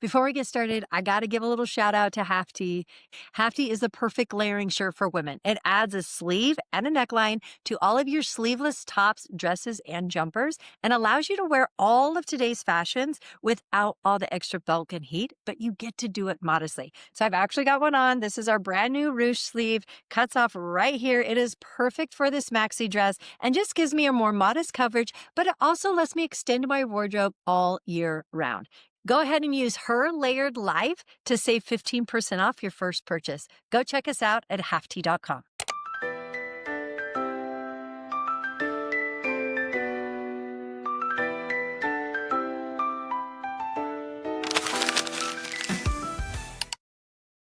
Before we get started, I got to give a little shout out to Hafty. Hafty is the perfect layering shirt for women. It adds a sleeve and a neckline to all of your sleeveless tops, dresses, and jumpers and allows you to wear all of today's fashions without all the extra bulk and heat, but you get to do it modestly. So I've actually got one on. This is our brand new ruche sleeve, cuts off right here. It is perfect for this maxi dress and just gives me a more modest coverage, but it also lets me extend my wardrobe all year round. Go ahead and use Her Layered Life to save 15% off your first purchase. Go check us out at hafty.com.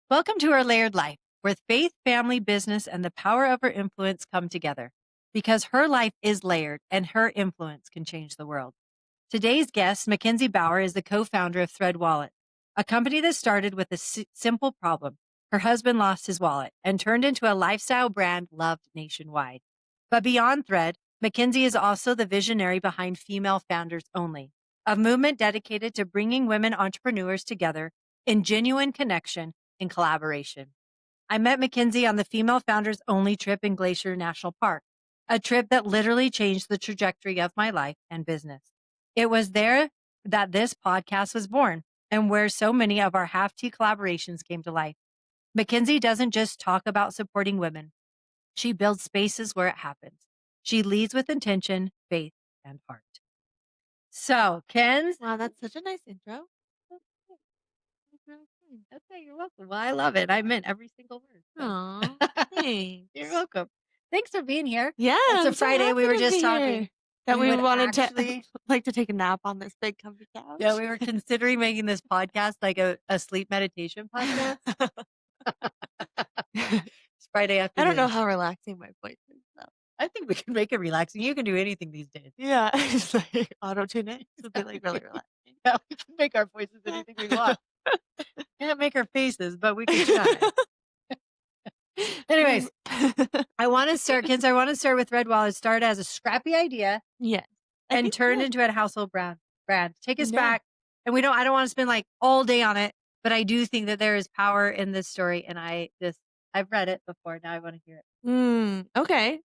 Welcome to Her Layered Life, where faith, family, business, and the power of her influence come together. Because her life is layered and her influence can change the world. Today's guest, Mckenzie Bauer, is the co-founder of Thread Wallet, a company that started with a simple problem. Her husband lost his wallet and turned into a lifestyle brand loved nationwide. But beyond Thread, Mckenzie is also the visionary behind Female Founders Only, a movement dedicated to bringing women entrepreneurs together in genuine connection and collaboration. I met Mckenzie on the Female Founders Only trip in Glacier National Park, a trip that literally changed the trajectory of my life and business. It was there that this podcast was born and where so many of our Half-Tea collaborations came to life. Mckenzie doesn't just talk about supporting women. She builds spaces where it happens. She leads with intention, faith, and heart. So, Kenz. Wow, that's such a nice intro. Okay, you're welcome. Well, I love it. I meant every single word. Aw, thanks. You're welcome. Thanks for being here. Yeah, It's a I'm so Friday. We happy were to just be talking. here. That we would wanted to actually, like to take a nap on this big comfy couch. yeah, we were considering making this podcast like a sleep meditation podcast. It's Friday I afternoon. don't know how relaxing my voice is though. I think we can make it relaxing. You can do anything these days. Yeah, just like auto tune it to be like really relaxing. Yeah, we can make our voices anything we want. Can't make our faces, but we can try. Anyways, I want to start, kids. I want to start with Red Wallet. Start as a scrappy idea, Yes, and turn into a household brand. Take us Yeah. back, and I don't want to spend like all day on it, but I do think that there is power in this story, and I've read it before. Now I want to hear it. Okay.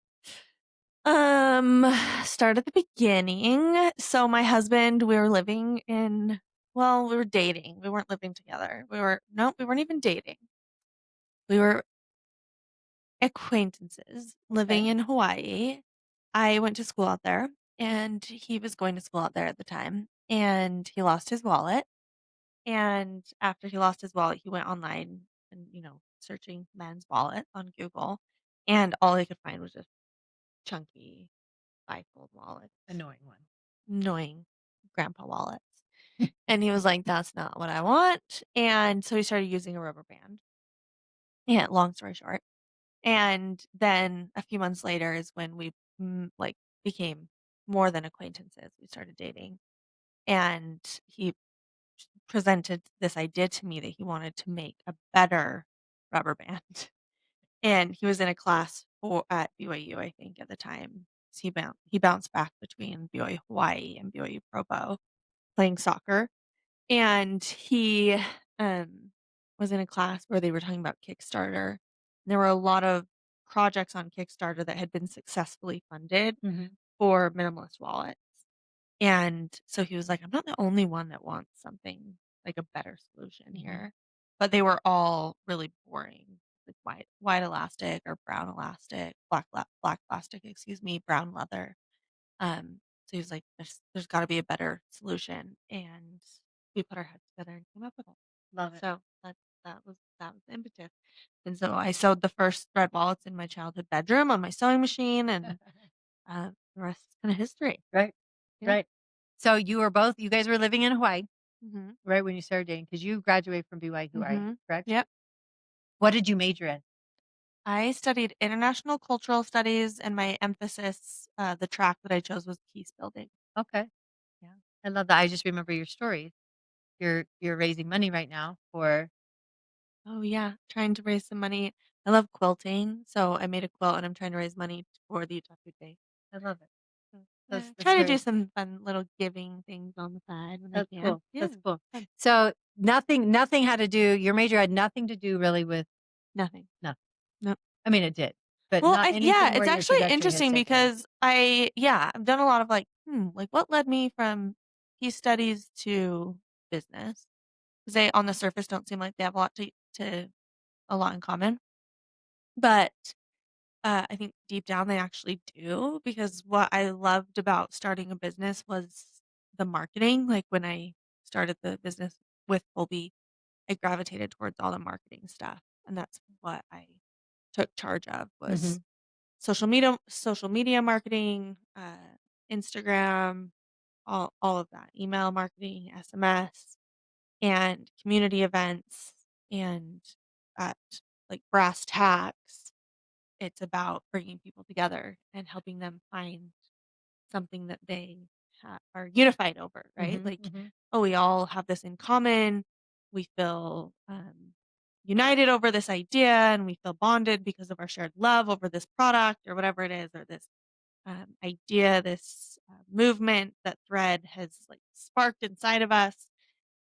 Start at the beginning. So my husband, we were living in, well, we were dating. We weren't living together. We weren't even dating. We were acquaintances living Okay. in Hawaii. I went to school out there and he was going to school out there at the time and he lost his wallet. And after he lost his wallet, he went online and, searching men's wallet on Google. And all he could find was just chunky bifold wallets. Annoying grandpa wallets. And he was like, that's not what I want. And so he started using a rubber band. Yeah, long story short. And then a few months later is when we became more than acquaintances. We started dating. And he presented this idea to me that he wanted to make a better rubber band. And he was in a class at BYU, I think, at the time. So he bounced back between BYU Hawaii and BYU Provo playing soccer. And he was in a class where they were talking about Kickstarter. And there were a lot of projects on Kickstarter that had been successfully funded for minimalist wallets. And so he was like, I'm not the only one that wants something like a better solution here. But they were all really boring, like white elastic or brown elastic, black plastic, brown leather. So he was like, there's got to be a better solution. And we put our heads together and came up with it. Love it. So that was the impetus. And so I sewed the first thread wallets in my childhood bedroom on my sewing machine, and the rest is kind of history. Right. Yeah. Right. So you guys were living in Hawaii, Mm-hmm. right, when you started dating, because you graduated from BYU, correct? Yep. What did you major in? I studied international cultural studies, and my emphasis, the track that I chose was peace building. Okay. Yeah. I love that. I just remember your stories. You're raising money right now for. Oh yeah, trying to raise some money. I love quilting, so I made a quilt, and I'm trying to raise money for the Otaku Day. I love it. Yeah, That's try to do very some fun little giving things on the side when I that's can. cool. Yeah, That's cool. fun. So nothing had to do your major had nothing to do really with Nothing. nothing. Nope. I mean, it did, but Well, not yeah, anything where it's your actually trajectory has interesting taken. because I've done a lot of like what led me from peace studies to business? Because they on the surface don't seem like they have to a lot in common. But I think deep down they actually do because what I loved about starting a business was the marketing. Like when I started the business with Colby, I gravitated towards all the marketing stuff, and that's what I took charge of was Mhm. social media marketing, Instagram, all of that, email marketing, SMS, and community events, and at like brass tacks it's about bringing people together and helping them find something that they are unified over, right? Mhm. Like, Mhm. oh, we all have this in common. We feel united over this idea and we feel bonded because of our shared love over this product or whatever it is, or this idea, this movement that thread has like sparked inside of us.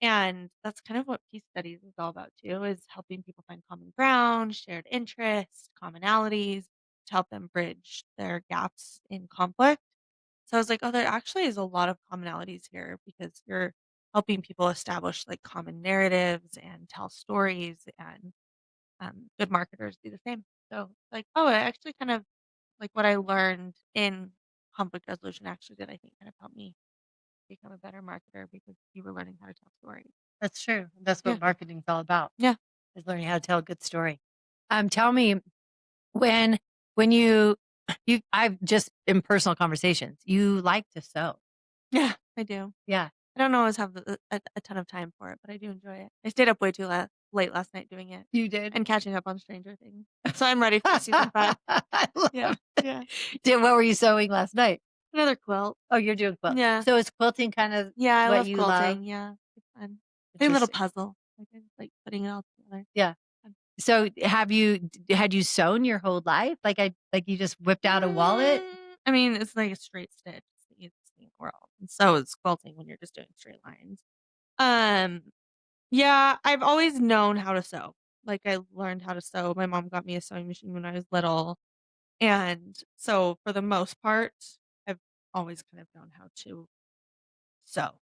And that's kind of what peace studies is all about too, is helping people find common ground, shared interests, commonalities to help them bridge their gaps in conflict. So I was like, oh, there actually is a lot of commonalities here because you're helping people establish like common narratives and tell stories, and good marketers do the same. So like, oh, it actually kind of like what I learned in conflict resolution actually did I think kind of help me become a better marketer because you were learning how to tell stories. That's true. That's Yeah. what marketing's all about, Yeah. is learning how to tell a good story. Tell me when when you I've just in personal conversations, you like to sew. Yeah, I do. Yeah, I don't always have a ton of time for it, but I do enjoy it. I stayed up way too late last night doing it you did? and catching up on Stranger Things. So I'm ready for season 5. I Yeah. love it. Yeah. What were you sewing last night? Another quilt. Oh, you're doing quilt. Yeah. So is quilting kind of Yeah, I what love you love? quilting. Yeah. It's fun. Like a little Interesting. puzzle. I like putting it all together. Yeah. Fun. So had you sewn your whole life? Like you just whipped out a wallet? I mean, it's like a straight stitch. It's the easiest thing in the world. And so is quilting when you're just doing straight lines. Um, yeah, I've always known how to sew. Like I learned how to sew. My mom got me a sewing machine when I was little. And so for the most part, I've always kind of known how to sew.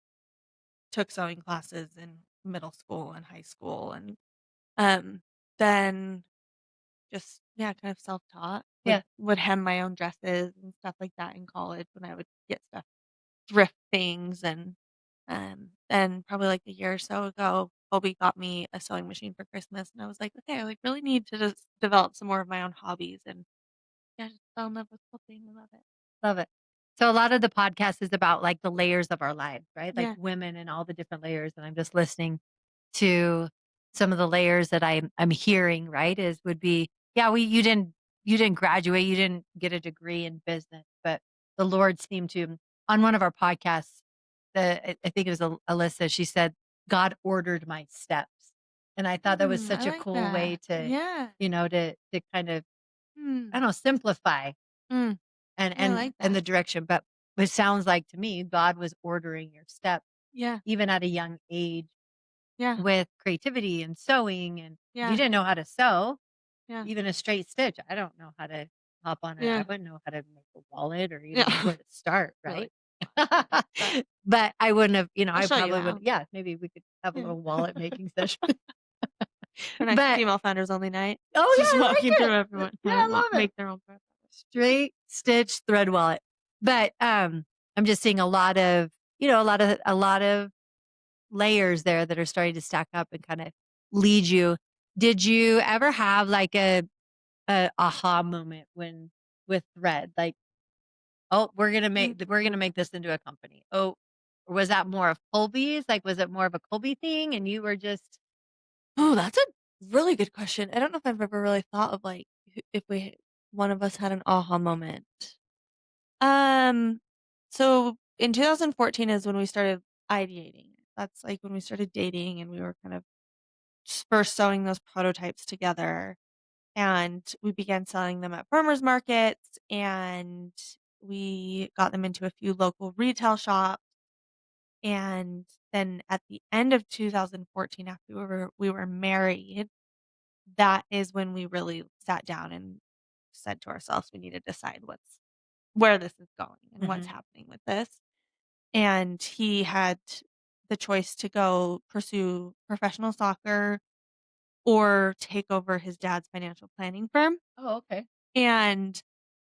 Took sewing classes in middle school and high school and um then just yeah, kind of self-taught. Yeah. Would hem my own dresses and stuff like that in college when I would get stuff thrift things and probably like a year or so ago, Kobe got me a sewing machine for Christmas and I was like, okay, I like really need to just develop some more of my own hobbies and yeah, just fell in love with quilting. I love it. Love it. So a lot of the podcast is about like the layers of our lives, right? Like Yeah. women and all the different layers. And I'm just listening to some of the layers that I'm hearing, right? Is would be, yeah, you didn't graduate, you didn't get a degree in business, but the Lord seemed to on one of our podcasts, I think it was Alyssa, she said, God ordered my steps. And I thought that was I such a like cool way that. to, Yeah. to kind of, I Mm. don't know, simplify Mm. and Yeah, I like and the that. direction, but it sounds like to me, God was ordering your steps Yeah. even at a young age Yeah. with creativity and sewing, and if you Yeah. didn't know how to sew, Yeah. even a straight stitch, I don't know how to hop on it. I Yeah. wouldn't know how to make a wallet or Yeah. even know where to start, right? Really. Yeah. But But I wouldn't have, I'll I show you probably would how. yeah, maybe we could have a Yeah. little wallet making session. Our next But female founders only night. oh, Just yeah, I walking like through it. everyone Yeah, how I to love it. make their own product. Straight stitch thread wallet. But, I'm just seeing a lot of layers there that are starting to stack up and kind of lead you. Did you ever have like a aha moment when with thread? Like, oh, we're gonna make this into a company. Oh, or was that more of Colby's? Like, was it more of a Colby thing and you were just Oh, that's a really good question. I don't know if I've ever really thought of like if one of us had an aha moment. Um, so in 2014 is when we started ideating. That's like when we started dating and we were kind of first sewing those prototypes together and we began selling them at farmers markets and we got them into a few local retail shops, and then at the end of 2014, after we were married, that is when we really sat down and said to ourselves, "We need to decide where this is going and what's Mhm. happening with this." And he had the choice to go pursue professional soccer or take over his dad's financial planning firm, Oh, okay. and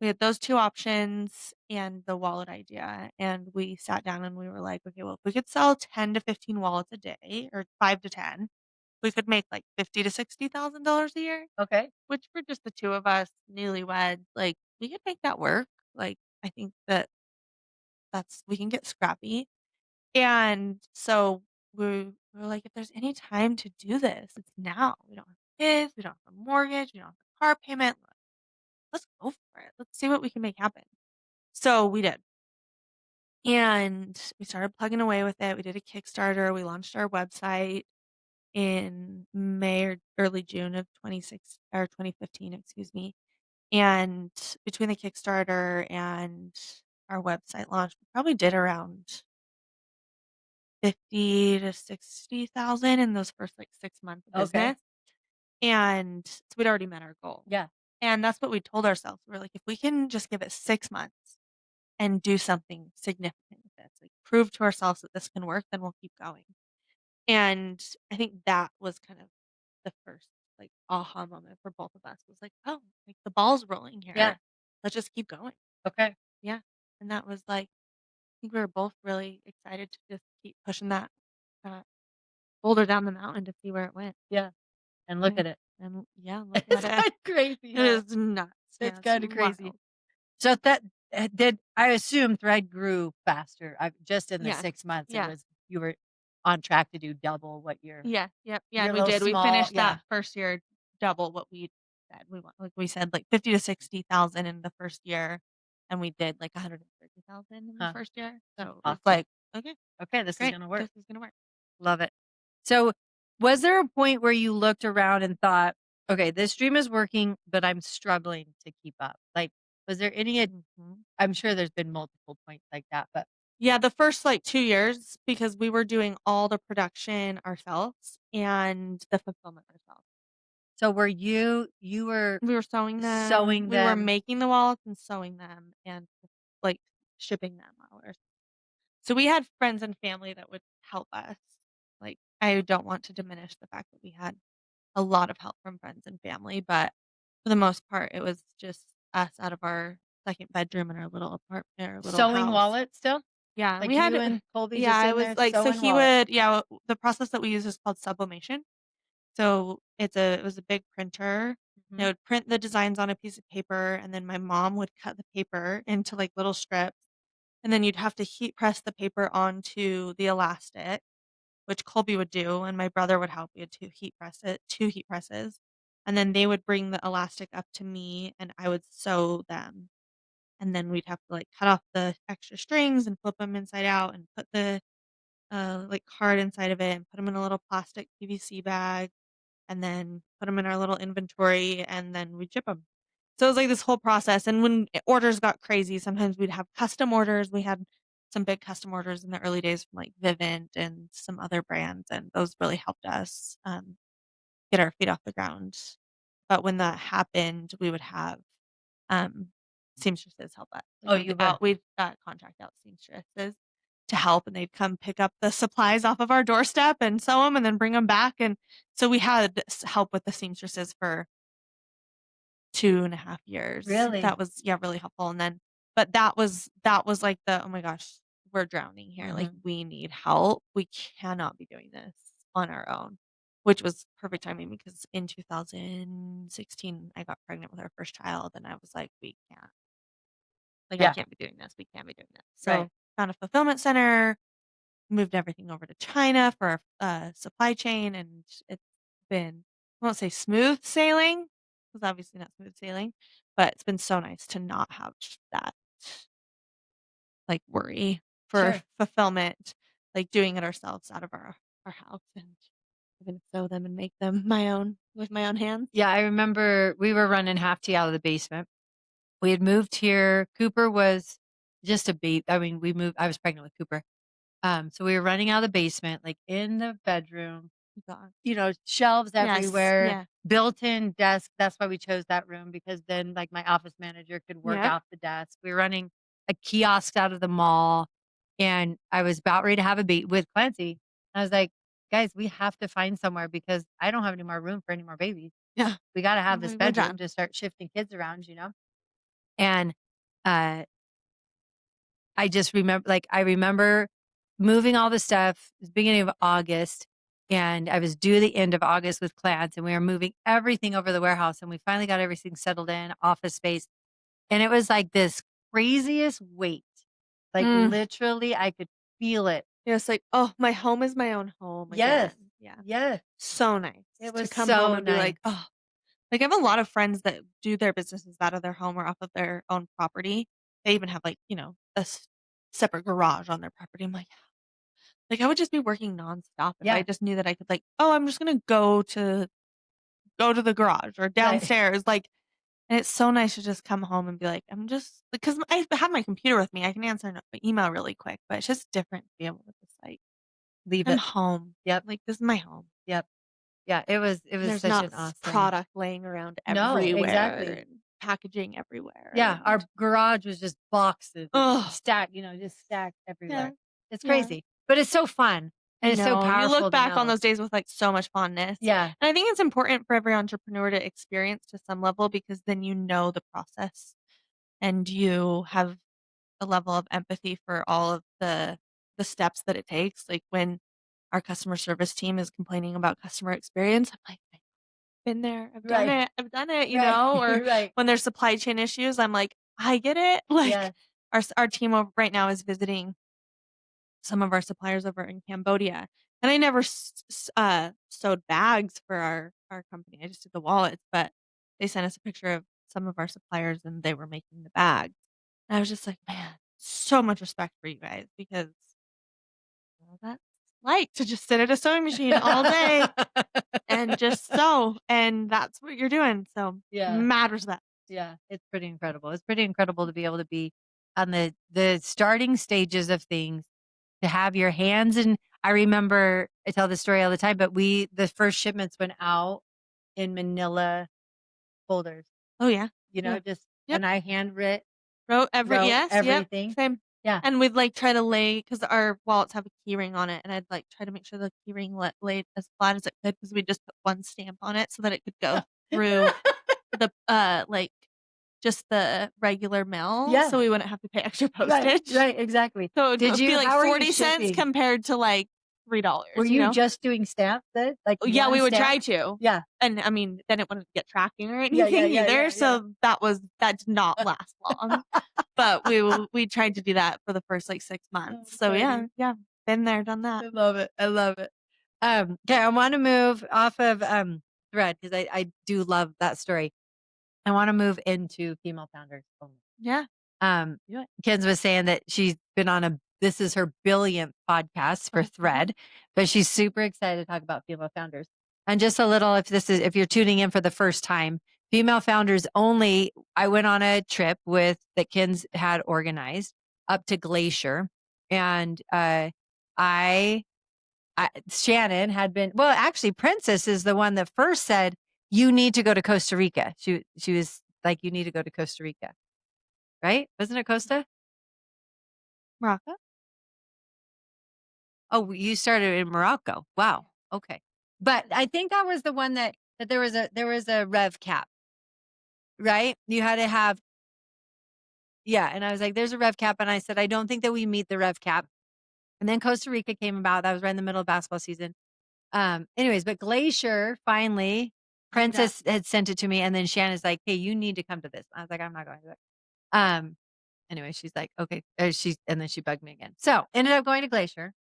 we had those 2 options and the wallet idea, and we sat down and we were like, "Okay, well, if we could sell 10 to 15 wallets a day or 5 to 10, we could make, like, 50 to $60,000 a year," Okay. which for just the 2 of us, newlyweds, like, we could make that work. Like, I think that's we can get scrappy, and so we're like, "If there's any time to do this, it's now. We don't have kids, we don't have a mortgage, we don't have a car payment. Let's go for it. Let's see what we can make happen." So we did. And we started plugging away with it. We did a Kickstarter. We launched our website in May or early June of 26 or 2015, excuse me. And between the Kickstarter and our website launch, we probably did around 50 to 60,000 in those first like 6 months of Okay. business. And so we'd already met our goal. Yeah. And that's what we told ourselves. We're like, if we can just give it 6 months and do something significant with this, like prove to ourselves that this can work, then we'll keep going. And I think that was kind of the first like aha moment for both of us was like, oh, like the ball's rolling Yeah. here. Let's just keep going. Okay. Yeah. And that was like, I think we were both really excited to just keep pushing that boulder down the mountain to see where it went. Yeah. And look Yeah. at it. And yeah, look It's at it. kind of crazy, It huh? is nuts. It's Yeah, it's kind of crazy. wild. So that did I assume Thread grew faster? Just in the Yes. 6 months, it Yeah. was you were on track to do double what Yeah, yep, yeah, your and we little did. We small, finished yeah. that first year double what we said we want. Like we said, like 50 to 60,000 in the first year, and we did like 130,000 in the Huh. first year. So it was Awesome. like, okay, Okay, this is great, gonna work. this is gonna work. Love it. So, was there a point where you looked around and thought, "Okay, this dream is working, but I'm struggling to keep up?" Like, was there any Mhm. I'm sure there's been multiple points like that, but Yeah, the first like 2 years because we were doing all the production ourselves and the fulfillment ourselves. so were you were We were sewing them, sewing we were them. making the wallets and sewing them and like shipping them ours. So we had friends and family that would help us. Like, I don't want to diminish the fact that we had a lot of help from friends and family, but for the most part, it was just us out of our second bedroom in our little apartment our little Sewing house. wallets still? Yeah, we Like, you had and Colby just yeah, it in was there like so sewing he wallets? would yeah, the process that we use is called sublimation. So it was a big printer. They Mhm. would print the designs on a piece of paper, and then my mom would cut the paper into like little strips, and then you'd have to heat press the paper onto the elastic, which Colby would do, and my brother would help. We had 2 heat presses, and then they would bring the elastic up to me, and I would sew them, and then we'd have to, like, cut off the extra strings and flip them inside out and put the, like, card inside of it and put them in a little plastic PVC bag, and then put them in our little inventory, and then we'd ship them. So it was like this whole process, and when orders got crazy, sometimes we'd have custom orders. We had some big custom orders in the early days from, like, Vivint and some other brands, and those really helped us, get our feet off the ground. But when that happened, we would have, um, seamstresses help us. Oh, you would. We'd, contract out seamstresses to help, and they'd come pick up the supplies off of our doorstep and sew them, and then bring them back, and so we had help with the seamstresses for 2.5 years. Really? That was, yeah, really helpful, and then but that was like the, "Oh my gosh, we're drowning here, like, Mhm. we need help. We cannot be doing this on our own," which was perfect timing because in 2016, I got pregnant with our first child, and I was like, "We can't. Like, I Yeah, can't be doing this. We can't be doing this." right. So, found a fulfillment center, moved everything over to China for our, supply chain, and it's been, I won't say smooth sailing, because obviously not smooth sailing, but it's been so nice to not have that, like, worry for Sure. fulfillment, like, doing it ourselves out of our house, and I'm gonna sew them and make them my own with my own hands. Yeah, I remember we were running half tea out of the basement. We had moved here. Cooper was just a baby. I mean, I was pregnant with Cooper. So we were running out of the basement, like in the bedroom, God. shelves Yes. everywhere, Yeah. built-in desk. That's why we chose that room because then like my office manager could work Yep. out the desk. We were running a kiosk out of the mall and I was about ready to have a baby with Clancy. I was like, guys, we have to find somewhere because I don't have any more room for any more babies. Yeah. We got to have this We're bedroom done. to start shifting kids around. And uh I just remember, like, I remember moving all the stuff. It was beginning of August, and I was due the end of August with Clance, and we were moving everything over the warehouse, and we finally got everything settled in, office space, and it was like this craziest weight. Like, Mm. literally, I could feel it. Yeah, it's like, oh, my home is my own home Yes. again. Yeah. Yes. So nice It to was come home so and be nice. like, oh, like I have a lot of friends that do their businesses out of their home or off of their own property. They even have like, separate garage on their property. I'm like I would just be working nonstop if I Yeah. just knew that I could like, oh, I'm just gonna go to the garage or Right. downstairs. Like, and it's so nice to just come home and be like, I'm just because I have my computer with me. I can answer an email really quick, but it's just different to be able to just like, Leave I'm it. home. Yep. Like this is my home. Yep. Yeah, it was There's such not an awesome. product laying around No, everywhere exactly. and packaging everywhere Yeah, and our garage was just boxes and oh, stacked, just stacked yeah, everywhere. It's yeah. crazy, but it's so fun I and it's so know. You look powerful to back on know. those days with, like, so much fondness, Yeah, and I think it's important for every entrepreneur to experience to some level because then you know the process and you have a level of empathy for all of the steps that it takes. Like, when our customer service team is complaining about customer experience, I'm like, "I've been there. right, I've done it," right, or right. when there's supply chain issues, I'm like, "I get it." Like, Yeah, our team over right now is visiting some of our suppliers over in Cambodia, and I never sewed bags for our company. I just did the wallets, but they sent us a picture of some of our suppliers, and they were making the bags. And I was just like, "Man, so much respect for you guys because well, that's like to just sit at a sewing machine all day and just sew, and that's what you're doing, so yeah, mad respect." yeah. It's pretty incredible. It's pretty incredible to be able to be on the starting stages of things, to have your hands in. I remember I tell this story all the time, but the first shipments went out in Manila folders, Oh, yeah. Yeah. just Yep. and I Wrote wrote yep, everything. same. Yeah. And we'd, like, try to lay because our wallets have a key ring on it, and I'd, like, try to make sure the key ring laid as flat as it could because we just put 1 stamp on it so that it could go through the, just the regular mail, so Yeah. we wouldn't have to pay extra Right, postage. right, exactly. So it Did would be, you like, how are you 40 cents shipping? compared to, like, Were $3, you you know? just doing stamps then? Like Yeah, we one would try stamp? to. Yeah. And, I mean, then it wouldn't get tracking or Yeah, yeah, anything yeah, either, yeah, yeah. so that did not last long. But we tried to do that for the first, like, 6 Oh, months. So, yeah, funny. yeah, been there, done that. I love it. I love it. Okay, I wanna move off of, Thread because I do love that story. I wanna move into female founders only. Yeah, Um, do it. Kens was saying that she's been on this is her billionth podcast for Oh, wow. Thread, but she's super excited to talk about female founders. And just a little, if you're tuning in for the first time, female founders only. I went on a trip that Kens had organized up to Glacier, and I, Shannon had been. Well, actually, Princess is the one that first said you need to go to Costa Rica. She was like, you need to go to Costa Rica, right? Wasn't it Costa? Morocco? Oh, you started in Morocco. Wow. Okay. But I think that was the one that there was a rev cap, right? You had to have, yeah. And I was like, there's a rev cap. And I said, I don't think that we meet the rev cap. And then Costa Rica came about. That was right in the middle of basketball season. Anyways, but Glacier finally, Signed up. Princess had sent it to me. And then Shannon's like, hey, you need to come to this. I was like, I'm not going to it. Um, anyway, she's like, okay. And then she bugged me again. So ended up going to Glacier,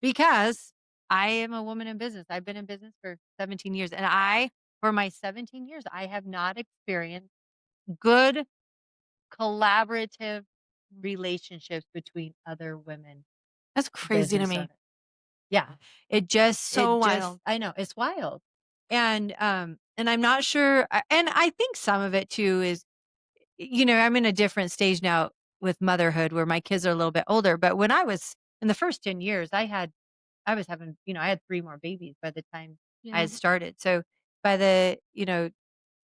because I am a woman in business. I've been in business for 17 years. And for my 17 years, I have not experienced good collaborative relationships between other women That's crazy to business me. owners. Yeah. So wild. I know it's wild. And I'm not sure. And I think some of it too is, I'm in a different stage now with motherhood where my kids are a little bit older, but when I was in the first 10 years, I was having, I had 3 more babies by the time I Yeah. had started. So by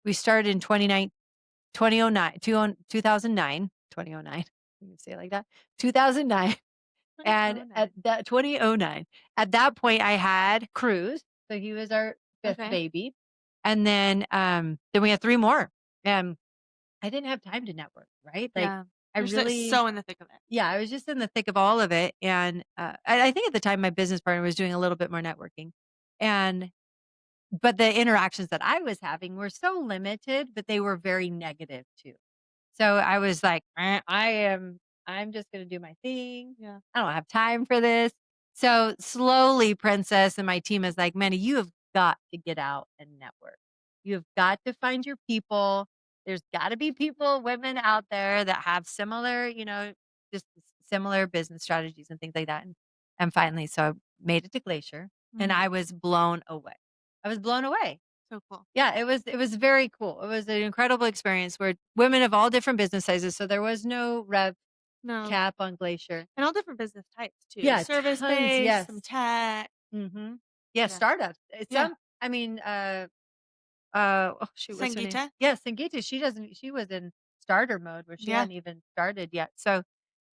we started in 2009, 2009, 2009. You can say it like that. 2009. And at 2009. that 2009, at that point I had Cruz. So he was our 5th Okay. baby. And then we had 3 more. And I didn't have time to network, right? Like Yeah. I You're so really so in the thick of it. yeah, I was just in the thick of all of it. And I think at the time my business partner was doing a little bit more networking. And but the interactions that I was having were so limited, but they were very negative too. So I was like, I'm just going to do my thing. Yeah. I don't have time for this. So slowly, Princess and my team is like, Manny, you have got to get out and network. You have got to find your people. There's got to be people, women out there that have similar, just similar business strategies and things like that. And finally, so I made it to Glacier and Mm. I was blown away. I was blown away. So cool. Yeah, it was very cool. It was an incredible experience where women of all different business sizes, so there was no rev No. cap on Glacier. And all different business types too. Yeah, tons, Service-based, some yes. tech. Mhm. Yeah, Yeah. startups. Yeah. I mean, oh shoot, what's her name? Sangita? Yeah, Sangeeta, she was in starter mode where she Yeah. hadn't even started yet. So,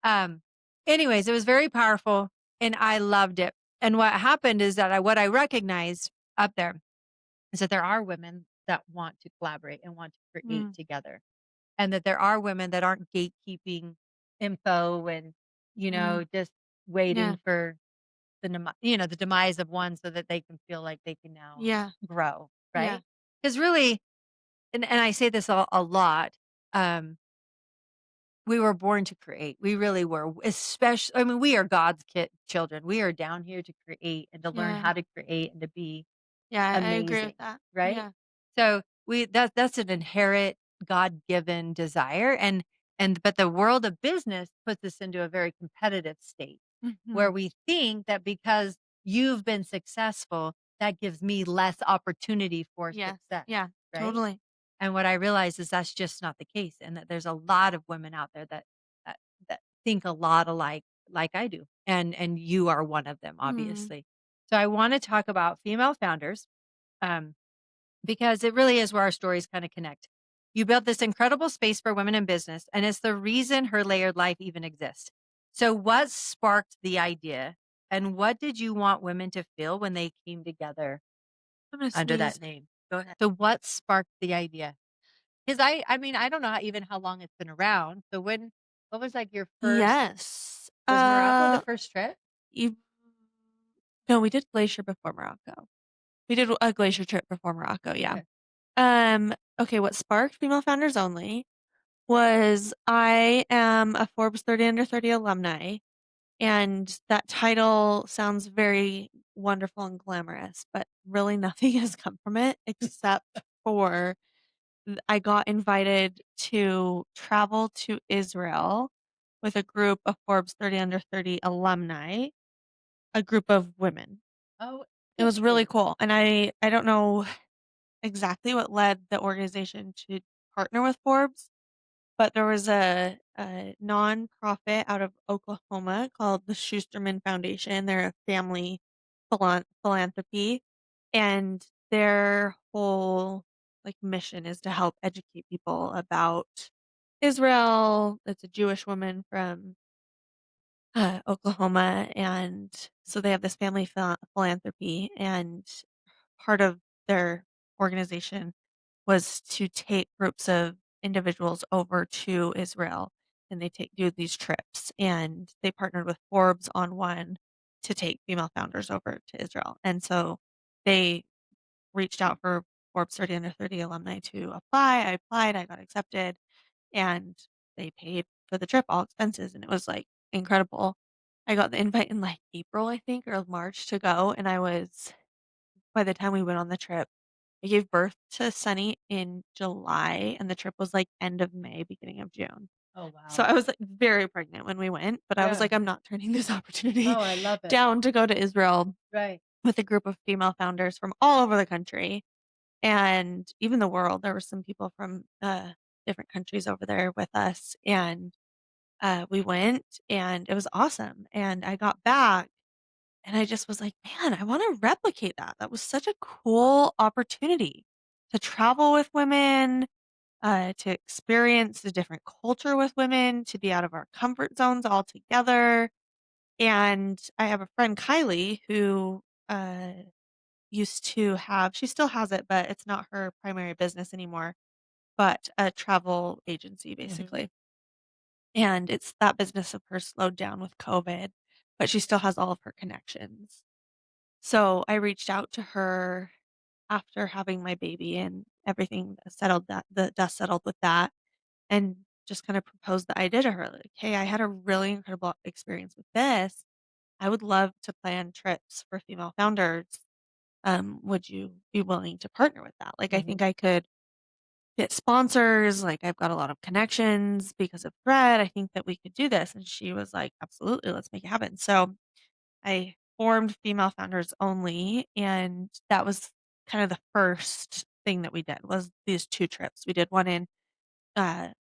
um, anyways, it was very powerful and I loved it. And what happened is that what I recognized up there is that there are women that want to collaborate and want to create Mm. together. And that there are women that aren't gatekeeping info and, Mm. just waiting Yeah. for the demise of one so that they can feel like they can now Yeah. grow, Yeah. right? Because really, and I say this a lot, um, we were born to create. We really were, especially, I mean, we are God's children. We are down here to create and to learn Yeah. how to create and to be Yeah, I agree with amazing, that. right? Yeah. So that's an inherent God-given desire and but the world of business puts us into a very competitive state where Mhm. we think that because you've been successful, that gives me less opportunity for Yes. success, Yeah. right? Totally. And what I realize is that's just not the case and that there's a lot of women out there that, that think a lot like I do. And you are one of them, Mm. obviously. So I want to talk about female founders. Um, because it really is where our stories kind of connect. You built this incredible space for women in business, and it's the reason her layered life even exists. So, what sparked the idea, and what did you want women to feel when they came together I'm gonna under sneeze. that name? Go ahead. So, what sparked the idea? Because I mean, I don't know even how long it's been around. So, what was like your first? Yes. Was Morocco the first trip? You No, we did Glacier before Morocco. We did a Glacier trip before Morocco, yeah. Okay. Okay, what sparked Female Founders Only was I am a Forbes 30 Under 30 alumni, and that title sounds very wonderful and glamorous, but really nothing has come from it except for I got invited to travel to Israel with a group of Forbes 30 Under 30 alumni, a group of women. Oh, It was really interesting. cool, and I don't know exactly what led the organization to partner with Forbes, but there was a nonprofit out of Oklahoma called the Schusterman Foundation. They're a family philanthropy, and their whole like mission is to help educate people about Israel. It's a Jewish woman from Oklahoma, and so they have this family philanthropy, and part of their organization was to take groups of individuals over to Israel, and they do these trips, and they partnered with Forbes on one to take female founders over to Israel, and so they reached out for Forbes 30 Under 30 alumni to apply. I applied, I got accepted, and they paid for the trip, all expenses, and it was, like, incredible. I got the invite in, like, April, I think, or March to go, and by the time we went on the trip, I gave birth to Sunny in July, and the trip was, like, end of May, beginning of June. Oh, So wow. I was, like, very pregnant when we went, but I was Yeah. like, "I'm not turning this opportunity Oh, I love it. down to go to Israel Right. with a group of female founders from all over the country and even the world." There were some people from, different countries over there with us, and we went, and it was awesome. And I got back, and I just was like, man, I want to replicate that. That was such a cool opportunity to travel with women, to experience a different culture with women, to be out of our comfort zones all together. And I have a friend, Kylie, who used to have, she still has it, but it's not her primary business anymore, but a travel agency Mhm. basically. And it's that business of hers slowed down with COVID, but she still has all of her connections. So I reached out to her after having my baby and everything settled, that the dust settled with that, and just kind of proposed the idea to her like, "Hey, I had a really incredible experience with this. I would love to plan trips for female founders. Would you be willing to partner with that? Like, I think Mhm. I could get sponsors. Like, I've got a lot of connections because of Thread. I think that we could do this." And she was like, "Absolutely, let's make it happen." So I formed Female Founders Only, and that was kind of the first thing that we did was these 2 trips. We did one uh,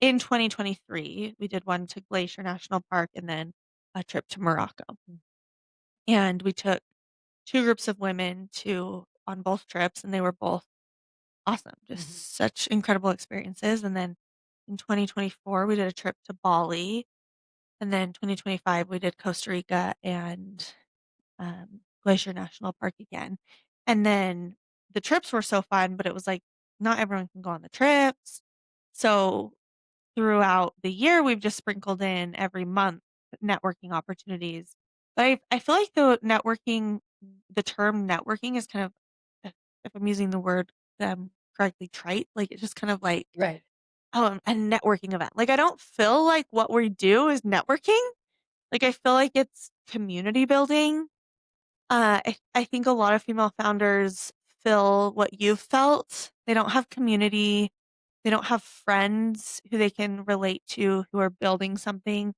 in 2023, we did one to Glacier National Park and then a trip to Morocco. And we took 2 groups of women to on both trips, and they were both awesome, Mhm. just such incredible experiences. And then in 2024, we did a trip to Bali, and then 2025, we did Costa Rica and Glacier National Park again. And then the trips were so fun, but it was like not everyone can go on the trips. So throughout the year, we've just sprinkled in every month networking opportunities. But I feel like the term networking is kind of, if I'm using the word correctly, trite. Like it's just kind of like, Right. oh, a networking event. Like I don't feel like what we do is networking. Like I feel like it's community building. I think a lot of female founders feel what you've felt. They don't have community. They don't have friends who they can relate to who are building something.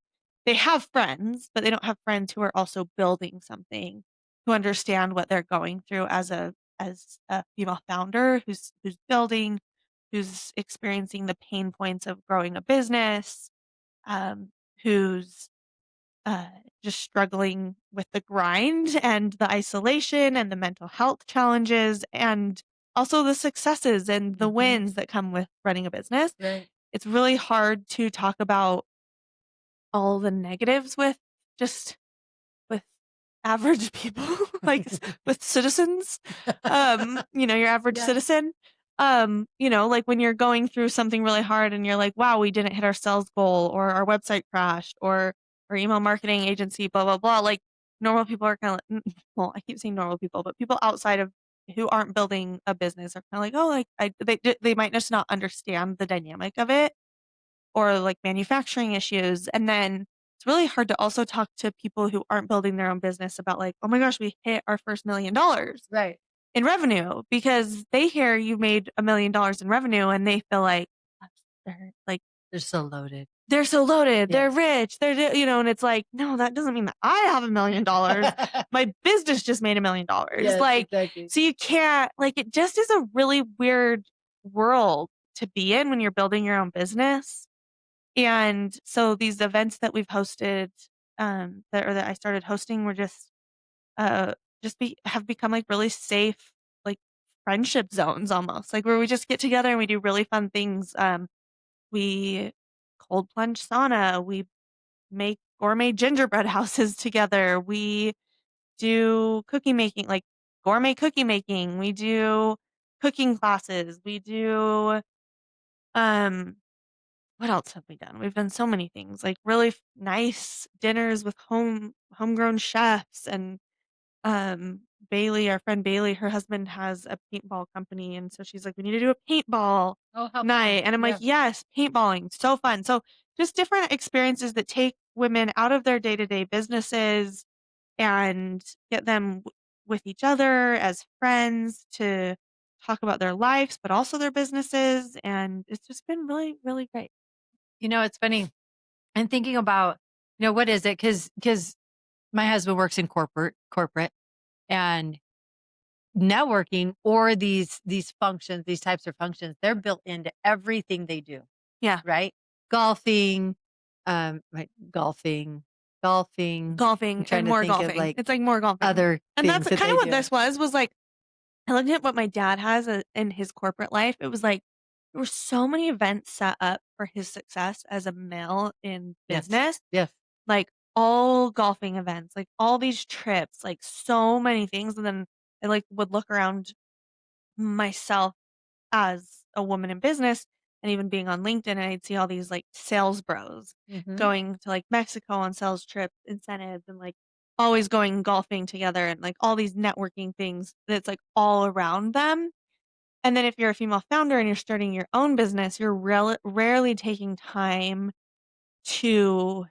They have friends, but they don't have friends who are also building something, who understand what they're going through as a female founder who's building, who's experiencing the pain points of growing a business, who's uh, just struggling with the grind and the isolation and the mental health challenges and also the successes and the Mhm. wins that come with running a business. Right. It's really hard to talk about all the negatives just with average people, like, with citizens, your average Yeah. citizen. Like, when you're going through something really hard and you're like, "Wow, we didn't hit our sales goal," or, "Our website crashed," or, "Our email marketing agency, blah, blah, blah," like, normal people are kinda like well, I keep saying normal people, but people outside of who aren't building a business are kinda like, "Oh, like, they might just not understand the dynamic of it or like manufacturing issues." And then it's really hard to also talk to people who aren't building their own business about like, "Oh my gosh, we hit our first $1 million Right. in revenue," because they hear you made $1 million in revenue and they feel like like They're so loaded. they're so loaded, Yeah. they're rich, and it's like, no, that doesn't mean that I have $1 million. My business just made $1 million. Yes, Like, exactly. so you can't, like, it just is a really weird world to be in when you're building your own business. And so these events that we've hosted, that I started hosting were uh, have become like really safe, like friendship zones almost, like where we just get together and we do really fun things. We cold plunge sauna. We make gourmet gingerbread houses together. We do cookie making, like gourmet cookie making. We do cooking classes. We do, um, what else have we done? We've done so many things, like really nice dinners with homegrown chefs and Bailey, our friend Bailey, her husband has a paintball company, and so she's like, "We need to do a paintball Oh, how fun. night." And I'm like, Yeah. "Yes, paintballing, so fun." So just different experiences that take women out of their day-to-day businesses and get them with each other as friends to talk about their lives, but also their businesses, and it's just been really, really great. It's funny. I'm thinking about, what is it? Because my husband works in corporate, and networking or these functions, these types of functions, they're built into everything they do, Yeah. right? Golfing, right, golfing. I'm Golfing trying and to more think of golfing. like It's like more golfing. other And that's things that kind of they what do. this was like, I looked at what my dad has in his corporate life. It was like there were so many events set up for his success as a male in Yes. business, Yes. like all golfing events, like all these trips, like so many things. And then I like would look around myself as a woman in business and even being on LinkedIn, and I'd see all these like sales bros Mhm. going to like Mexico on sales trips, incentives, and like always going golfing together and like all these networking things that's like all around them. And then if you're a female founder and you're starting your own business, you're rarely taking time to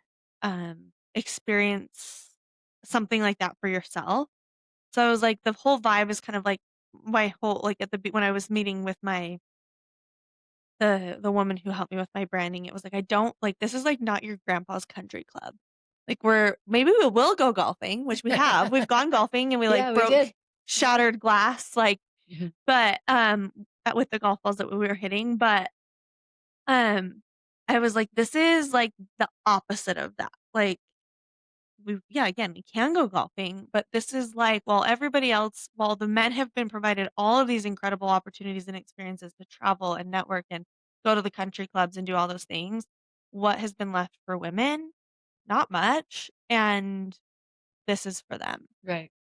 experience something like that for yourself. So I was like, the whole vibe is kind of like my whole like at the when I was meeting with my the woman who helped me with my branding, it was like, "I don't like, this is, like, not your grandpa's country club." Like, we're maybe we will go golfing, which we have. We've gone golfing and we, like, Yeah, we broke did. shattered glass, like, Mhm. but, with the golf balls that we were hitting, but, um, I was like, "This is, like, the opposite of that." Like, again, we can go golfing, but this is like, while the men have been provided all of these incredible opportunities and experiences to travel and network and go to the country clubs and do all those things, what has been left for women? Not much. And this is for them. Right.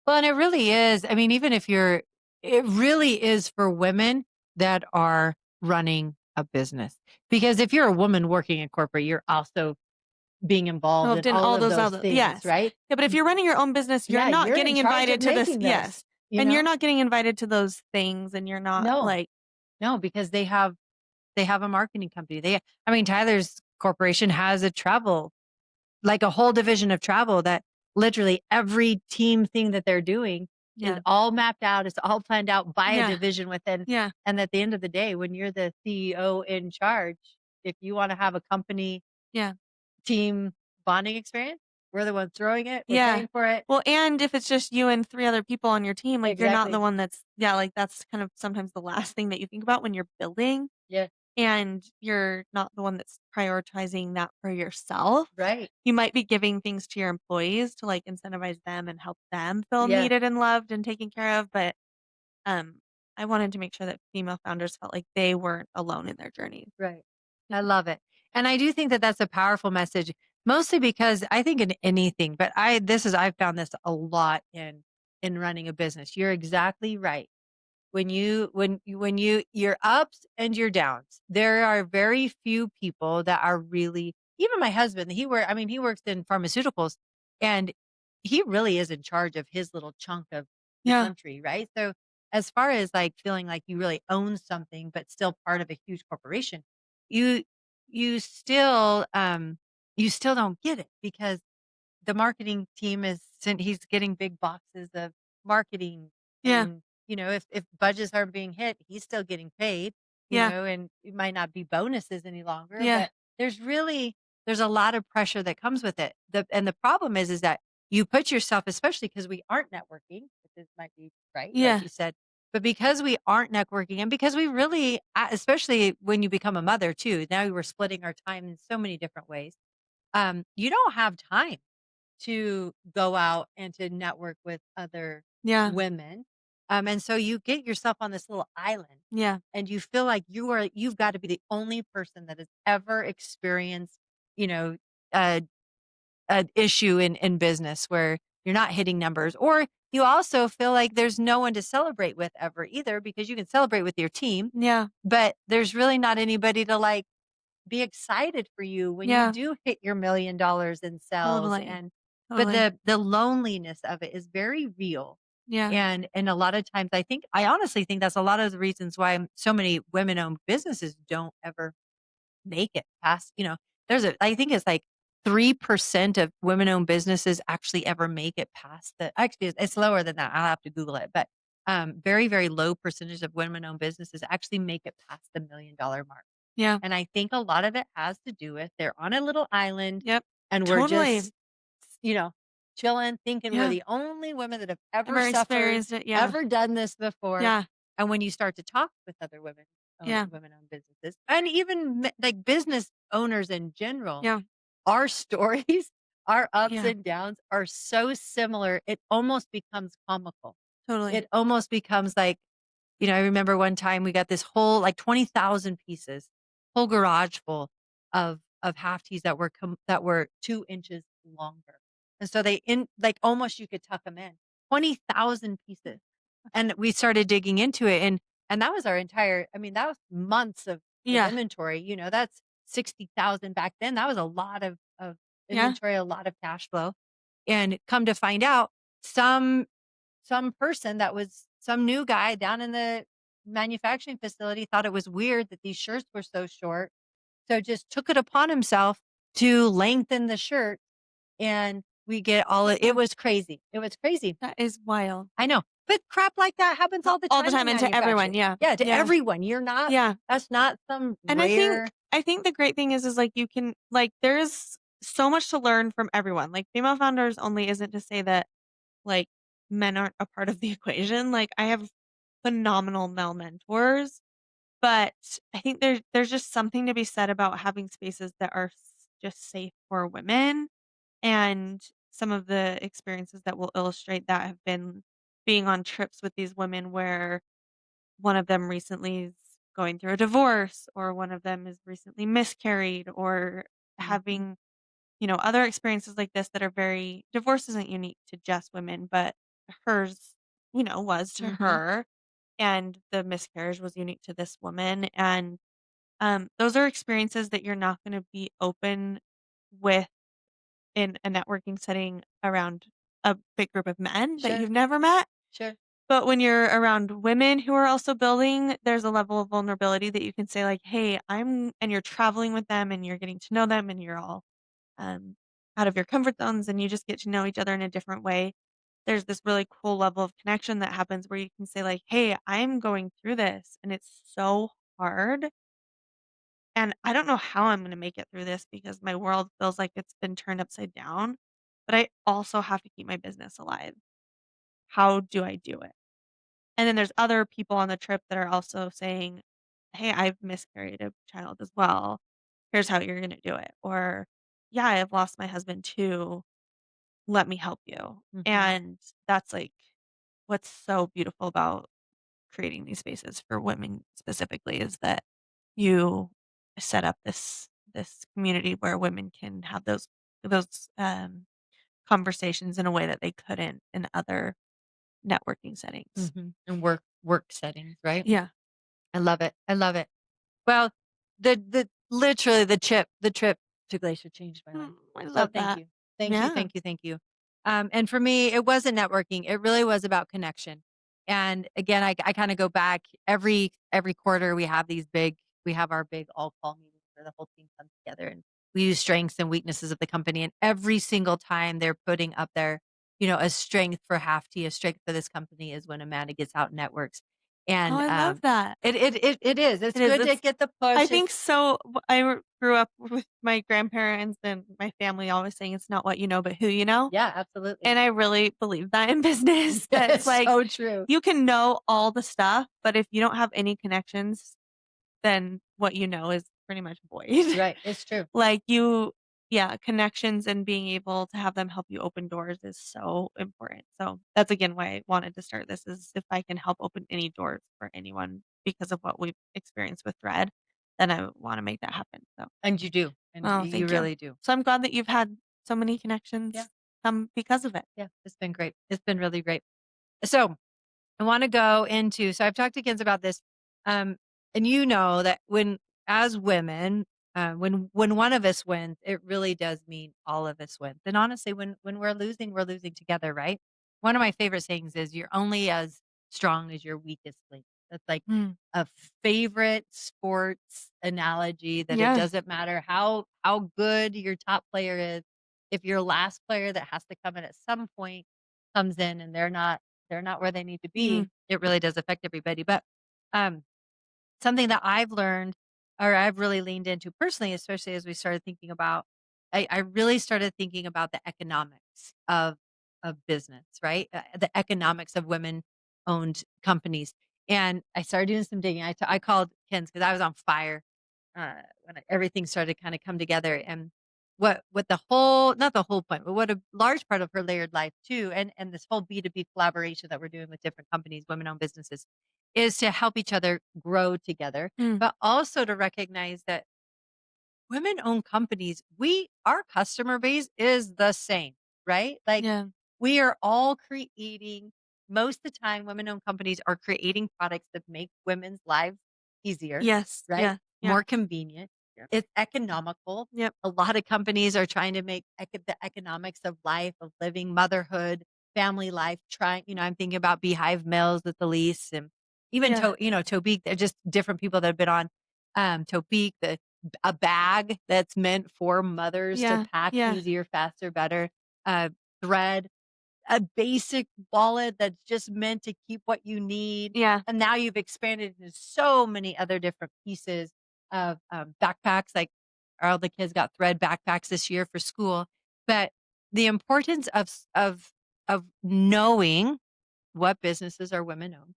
Well, and it really is. I mean, even if you're, it really is for women that are running a business. Because if you're a woman working in corporate, you're also being involved in Involved in all all of those those other, things, yes. right? Yeah, but if you're running your own business, you're Yeah, not you're in getting charge of invited to this, making those, yes. you And you're know? not getting invited to those things and you're not No, like, no, because they have a marketing company. I mean, Tyler's corporation has a travel, like a whole division of travel that literally every team thing that they're doing is yeah, all mapped out. It's all planned out by a yeah, division within. yeah, And at the end of the day, when you're the CEO in charge, if you want to have a company yeah. team bonding experience, we're the ones throwing it. We're Yeah. paying for it. Well, and if it's just you and 3 other people on your team, like, you're not the Exactly. one that's, yeah, like, that's kind of sometimes the last thing that you think about when you're building, Yeah. and you're not the one that's prioritizing that for yourself. Right. You might be giving things to your employees to, like, incentivize them and help them feel Yeah. needed and loved and taken care of, but, um, I wanted to make sure that female founders felt like they weren't alone in their journey. Right. I love it. And I do think that that's a powerful message, mostly because I think in anything, but I've found this a lot in running a business. You're exactly right. When your ups and your downs, there are very few people that are really, even my husband, he works in pharmaceuticals and he really is in charge of his little chunk of the Yeah. country, right? So as far as like feeling like you really own something but still part of a huge corporation, you you still you still don't get it because the marketing team he's getting big boxes of marketing Yeah. and, if budgets aren't being hit, he's still getting paid, Yeah. and it might not be bonuses any longer, Yeah. but there's a lot of pressure that comes with it. The problem is that you put yourself, especially because we aren't networking, which might be right, like Yeah. you said, but because we aren't networking and because we really, especially when you become a mother too, now we're splitting our time in so many different ways. You don't have time to go out and to network with other Yeah. women. And so you get yourself on this little island Yeah. and you feel like you've got to be the only person that has ever experienced, you know, a, a issue in business where you're not hitting numbers, or you also feel like there's no one to celebrate with ever either, because you can celebrate with your team, Yeah. but there's really not anybody to like be excited for you when you Yeah. do hit your $1,000,000 in sales. Totally. But Totally. the loneliness of it is very real. Yeah. And a lot of times I honestly think that's a lot of the reasons why so many women-owned businesses don't ever make it past, I think it's like 3% of women-owned businesses actually ever make it past actually it's lower than that. I'll have to Google it, but very, very low percentage of women-owned businesses actually make it past the $1,000,000 mark. Yeah. And I think a lot of it has to do with they're on a little island Yep. and we're Totally. just, you know chilling, thinking we're Yeah. the only women that have ever Ever suffered, experienced it. Yeah. ever done this before. Yeah. And when you start to talk with other Yeah. women-owned businesses, and even like business owners in general, Yeah. our stories, our ups Yeah. and downs are so similar, it almost becomes comical. Totally. It almost becomes like, I remember one time we got this whole like 20,000 pieces, whole garage full of half tees that were 2 inches longer. And so they in like almost you could tuck them in. 20,000 pieces. And we started digging into it, and that was our entire, I mean, that was months of Yeah. inventory, that's 60,000 back then. That was a lot of Yeah. inventory, a lot of cash flow. And come to find out, some some person that was some new guy down in the manufacturing facility thought it was weird that these shirts were so short. So just took it upon himself to lengthen the shirt, and we get it Yeah. was crazy. It was crazy. That is wild. I know. But crap like that happens all the All the time in time and to everyone. manufacturing. Yeah. Yeah, to Yeah. everyone. You're not Yeah. That's not some And rare. I think the great thing is like you can like there's so much to learn from everyone. Like female founders only isn't to say that like men aren't a part of the equation. Like I have phenomenal male mentors, but I think there's just something to be said about having spaces that are just safe for women. And some of the experiences that will illustrate that have been being on trips with these women where one of them recently is going through a divorce, or one of them is recently miscarried, or Mhm, having, other experiences like this that are very divorce isn't unique to just women, but hers, was to mhm. her. And the miscarriage was unique to this woman. And those are experiences that you're not going to be open with in a networking setting around a big group of men that Sure, you've never met. sure. But when you're around women who are also building, there's a level of vulnerability that you can say like, "Hey, and you're traveling with them and you're getting to know them and you're all um, out of your comfort zones and you just get to know each other in a different way." There's this really cool level of connection that happens where you can say like, "Hey, I'm going through this and it's so hard and I don't know how I'm going to make it through this because my world feels like it's been turned upside down, but I also have to keep my business alive. How do I do it?" And then there's other people on the trip that are also saying, "Hey, I've miscarried a child as well. Here's how you're gonna do it." Or, "Yeah, I've lost my husband too. Let me help you." Mhm, And that's, like, what's so beautiful about creating these spaces for women specifically is that you set up this community where women can have those conversations in a way that they couldn't in other networking settings. mhm. And work settings, right? Yeah. I love it. I love it. Well, the literally the trip to Glacier changed my life. I So love thank that. you. Thank you, Yeah. thank you, thank you. And for me, it wasn't networking. It really was about connection. And again, I kind of go back every quarter we have our big all call meetings where the whole team comes together and we use strengths and weaknesses of the company. And every single time they're putting up their, a strength for Half T, a strength for this company is when Amanda gets out and networks. Oh, And I love that. it is. It's It is, good to get the I push. think It's so grew up with my grandparents and my family always saying it's not what you know, but who you know, Yeah, absolutely. and I really believe that in business, that it's It's like, so true. you can know all the stuff, but if you don't have any connections, then what you know is pretty much void. Right, it's true. Like, yeah, connections and being able to have them help you open doors is so important. So, that's again why I wanted to start this is if I can help open any doors for anyone because of what we've experienced with Thread, then I wanna make that happen, so And you do, and oh, you thank you. really do. So, I'm glad that you've had so many Yeah, connections come because of it. yeah, it's been great. It's been really great. So I want to go into, so I've talked to kids about this. Um, and you know that as women, when one of us wins, it really does mean all of us win. And honestly, when we're losing together, right? One of my favorite sayings is you're only as strong as your weakest link. That's like Mm. a favorite sports analogy that it Yeah. doesn't matter how good your top player is. If your last player that has to come in at some point comes in and they're not where they need to Mm. be, it really does affect everybody. But um, something that I've learned or I've really leaned into personally, especially as we started thinking about, I really started thinking about the economics. of business, right? The economics of women-owned companies. And I started doing some digging. I called Ken's because I was on fire when everything started to kind of come together. And what the whole, not the whole point, but what a large part of her layered life too, and this whole B2B collaboration that we're doing with different companies, women-owned businesses, is to help each other grow together, Mm. but also to recognize that women-owned companies, our customer base is the same, right? Like, Yeah. we are all creating most of the time, women-owned companies are creating products that make women's lives easier, Yes. right? Yeah. Yeah. More convenient. Yep. It's economical. Yep. A lot of companies are trying to make the economics of life, of living, motherhood, family life, I'm thinking about Beehive Mills with the lease and even Yeah. Tobeak. They're just different people that have been on Tobeak, a bag that's meant for mothers to Yeah. pack Yeah. easier, faster, better. Thread, a basic wallet that's just meant to keep what you need. Yeah. And now you've expanded into so many other different pieces of backpacks. Like all the kids got thread backpacks this year for school. But the importance of knowing what businesses are women owned.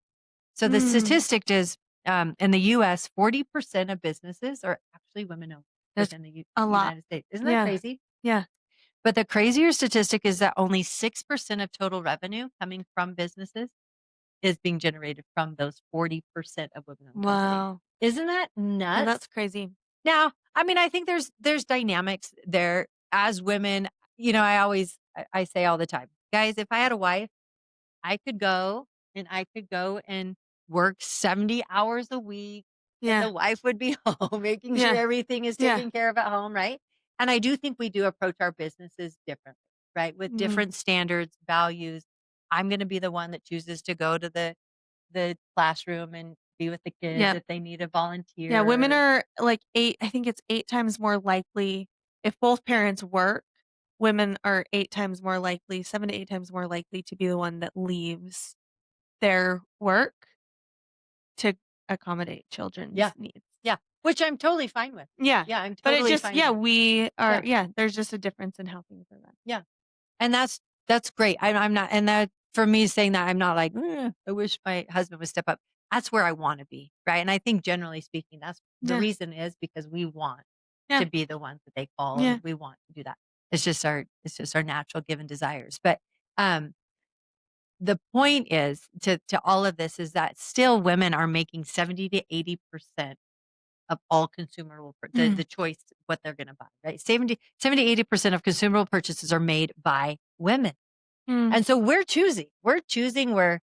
So the Mm. statistic is in the US, 40% of businesses are actually women owned That's within the a lot. United States. Isn't that Yeah. crazy? Yeah. But the crazier statistic is that only 6% of total revenue coming from businesses is being generated from those 40% of women-owned companies. Wow. Isn't that Yeah, nuts? that's crazy. Now, I mean, I think there's dynamics there as women. I say all the time, guys, if I had a wife, I could go and work 70 hours a week, and Yeah. the wife would be home making sure Yeah. everything is Yeah. taken care of at home, right? And I do think we do approach our businesses differently, right? With Mhm. different standards, values. I'm gonna be the one that chooses to go to the classroom and be with the kids Yep. if they need a Yeah, women volunteer. are like 8 I think it's 8 times more likely if both parents work, women are 8 times more likely, 7 to 8 times more likely to be the one that leaves their work to accommodate children's Yeah. needs. Yeah. Which I'm totally fine with. Yeah. Yeah, I'm But it totally just fine with yeah, it. we are Yeah. yeah, there's just a difference in how things are run. Yeah. And that's great. I'm not, and that for me saying that, I'm not like, I wish my husband would step up. That's where I want to be, right? And I think generally speaking, that's the Yeah. reason is because we want Yeah. to be the ones that they call, Yeah. and we want to do that. It's just our natural given desires. But um, the point is to all of this is that still women are making 70 to 80% of all consumable Mm. the choice what they're going to buy, right? 70 to 80% of consumable purchases are made by women. Mm. And so we're choosing where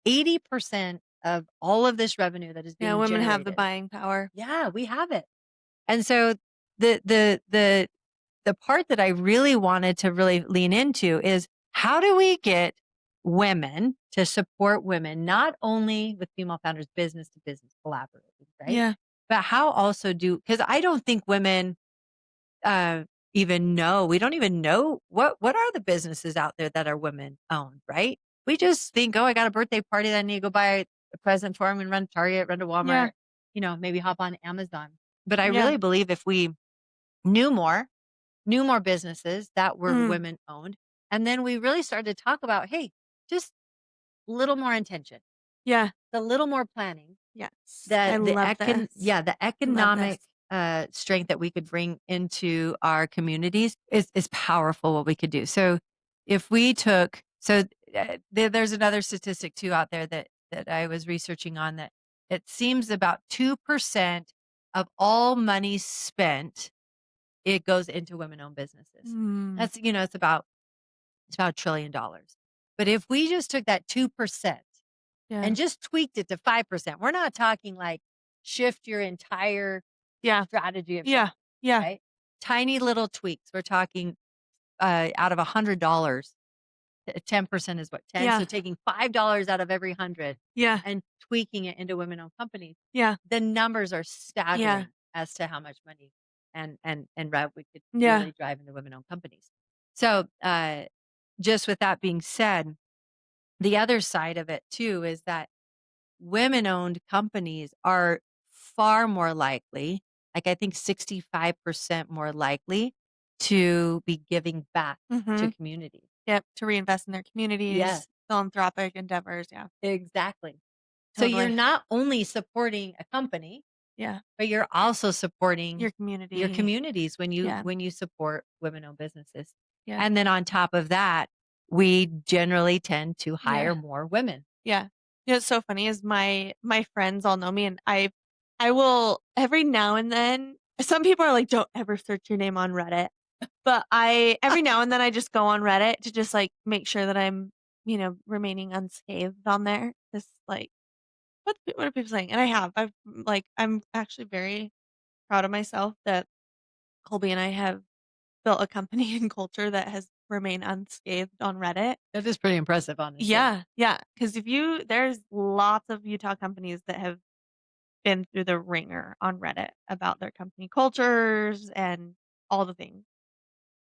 80% of all of this revenue that is Yeah, being women have the generated. buying power. Yeah, we have it. And so the the the the part that I really wanted to really lean into is how do we get women to support women, not only with female founders, business to business collaborating, right? Yeah. But how also because I don't think women uh, we don't even know what are the businesses out there that are women owned, right? We just think, oh, I got a birthday party that I need to go buy a present for. I'm going to run to Target, run to Yeah. Walmart, maybe hop on Amazon. But I Yeah. really believe if we knew more, knew more businesses that were Mm. women owned, and then we really started to talk about, hey, just a little more intention, Yeah. a little more planning, Yes. I that love this. the I love economic, this. strength that we could bring into our communities is powerful what we could do. So if we took there's another statistic too out there that I was researching on that it seems about 2% of all money spent, it goes into women-owned businesses. Mm. That's, it's about $1 trillion. But if we just took that 2% Yeah. and just tweaked it to 5%. We're not talking like shift your entire Yeah. strategy of Yeah. shopping, Yeah. right? Tiny little tweaks. We're talking out of $100, 10% is what, 10? So Yeah. taking $5 out of every 100 Yeah. and tweaking it into women-owned companies. Yeah. The numbers are Yeah. staggering as to how much money and rev we could Yeah. really drive into women-owned companies. So just with that being said, the other side of it too is that women-owned companies are far more likely, like I think 65% more likely to be giving back to Mhm. communities. Yep, to reinvest in their Yes, communities, philanthropic endeavors, yeah, exactly. So you're totally. not only supporting a company, Yeah, but you're also supporting your your community. communities Yeah, when you support women-owned businesses. yeah, And then on top of that, we generally tend to yeah, hire more women. yeah. You know, what's so funny is my friends all know me, and I will every now and then some people are like, "Don't ever search your name on Reddit." But I every now and then I just go on Reddit to just, like, make sure that I'm, remaining unscathed on there. Just, like, what are people saying? And I have. I'm actually very proud of myself that Colby and I have built a company and culture that has remained unscathed on Reddit. That is pretty impressive, honestly. Yeah, yeah. Because if you there's lots of Utah companies that have been through the ringer on Reddit about their company cultures and all the things.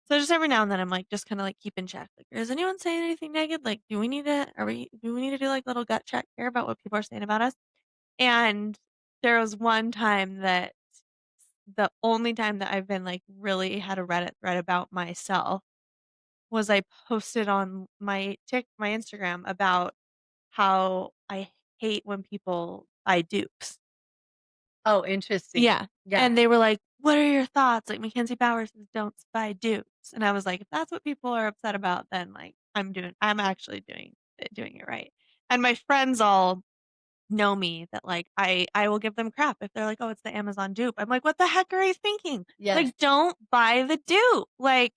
So just every now and then, I'm, like, just kinda, like, keep in check, like, "Is anyone saying anything negative? Like, do we need to do, like, little gut check here about what people are saying about us?" And there was one time that the only time that I've been, like, really had a Reddit thread about myself was I posted on my Instagram about how I hate when people buy dupes. Oh, interesting. Yeah, Yeah. and they were like, "What are your thoughts?" Like, Mckenzie Bauer says, "Don't buy dupes," and I was like, "If that's what people are upset about, then, like, I'm actually doing it right." And my friends all know me that, like, I will give them crap if they're like, "Oh, it's the Amazon dupe." I'm like, "What the heck are you thinking?" Yes. Like, don't buy the dupe. Like,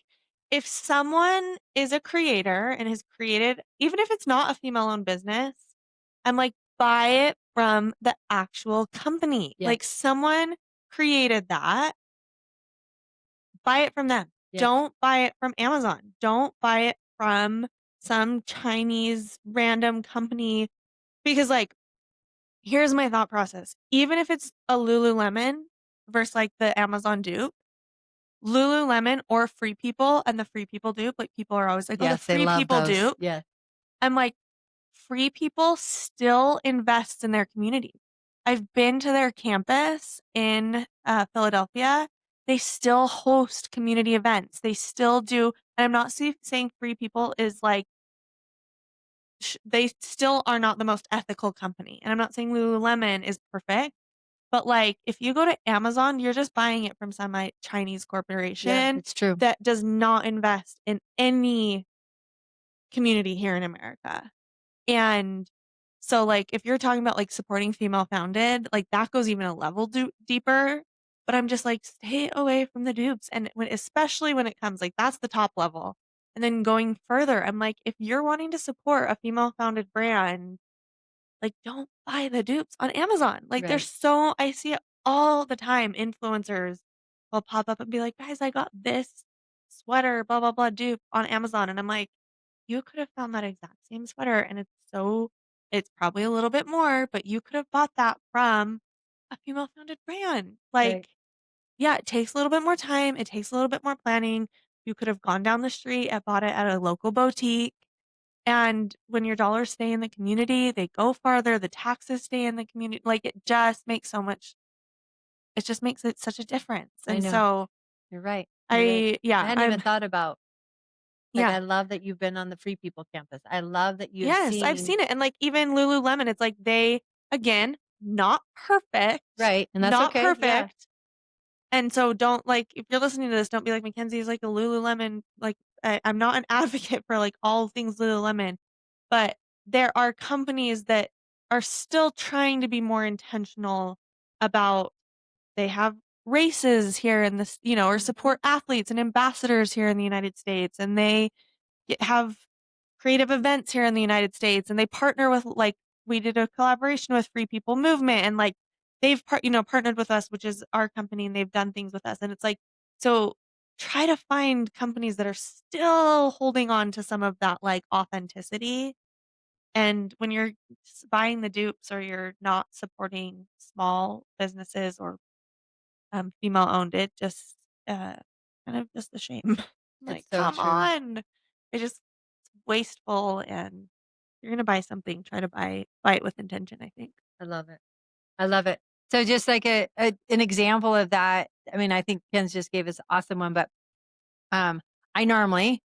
if someone is a creator and has created even if it's not a female-owned business, I'm like, buy it from the actual company. Yes. Like, someone created that, buy it from them. Yes. Don't buy it from Amazon. Don't buy it from some Chinese random company because, like, here's my thought process. Even if it's a Lululemon versus, like, the Amazon dupe, Lululemon or Free People and the Free People dupe, like, people are always like, "Oh, the Yes, they Free love People those. dupe." Yes. I'm like, Free People still invest in their community. I've been to their campus in, Philadelphia. They still host community events. They still do and I'm not saying Free People is, like, they still are not the most ethical company, and I'm not saying Lululemon is perfect, but, like, if you go to Amazon, you're just buying it from some, like, Chinese Yeah, corporation it's true. that does not invest in any community here in America. And so, like, if you're talking about, like, supporting female founded, like, that goes even a level deeper, but I'm just like, "Stay away from the dupes," and especially when it comes like, that's the top level, and then going further, I'm like, if you're wanting to support a female founded brand, like, don't buy the dupes on Amazon. Like, Right. I see it all the time, influencers will pop up and be like, "Guys, I got this sweater, blah, blah, blah, dupe on Amazon," and I'm like, "You could have found that exact same sweater, and it's probably a little bit more, but you could have bought that from a female-founded brand." Right. Like, yeah, it takes a little bit more time, it takes a little bit more planning. You could have gone down the street and bought it at a local boutique. And when your dollars stay in the community, they go farther, the taxes stay in the community, like, it just makes it such a difference, I and know. so You're right. You're right. I I yeah, hadn't even I'm thought about like, yeah. I love that you've been on the Free People campus. I love that you have Yes, I've seen seen it, and, like, even Lululemon, it's like they again, right, and that's not okay. Yeah. perfect, and so don't like, if you're listening to this, don't be like, "Mackenzie is like a Lululemon," like, I'm not an advocate for, like, all things Lululemon, but there are companies that are still trying to be more intentional about they have races here in this or Mhm. support athletes and ambassadors here in the United States, and they have creative events here in the United States, and they partner with like we did a collaboration with Free People Movement, and like they've partnered with us, which is our company, and they've done things with us, and it's like so try to find companies that are still holding on to some of that like authenticity. And when you're buying the dupes or you're not supporting small businesses or female owned, it just kind of just a shame. Like, It's so come true. on. It's wasteful, and if you're gonna buy something, try to buy it with intention, I think. I love it. I love it. So just like an example of that, I mean, I think Ken's just gave us an awesome one, but, I normally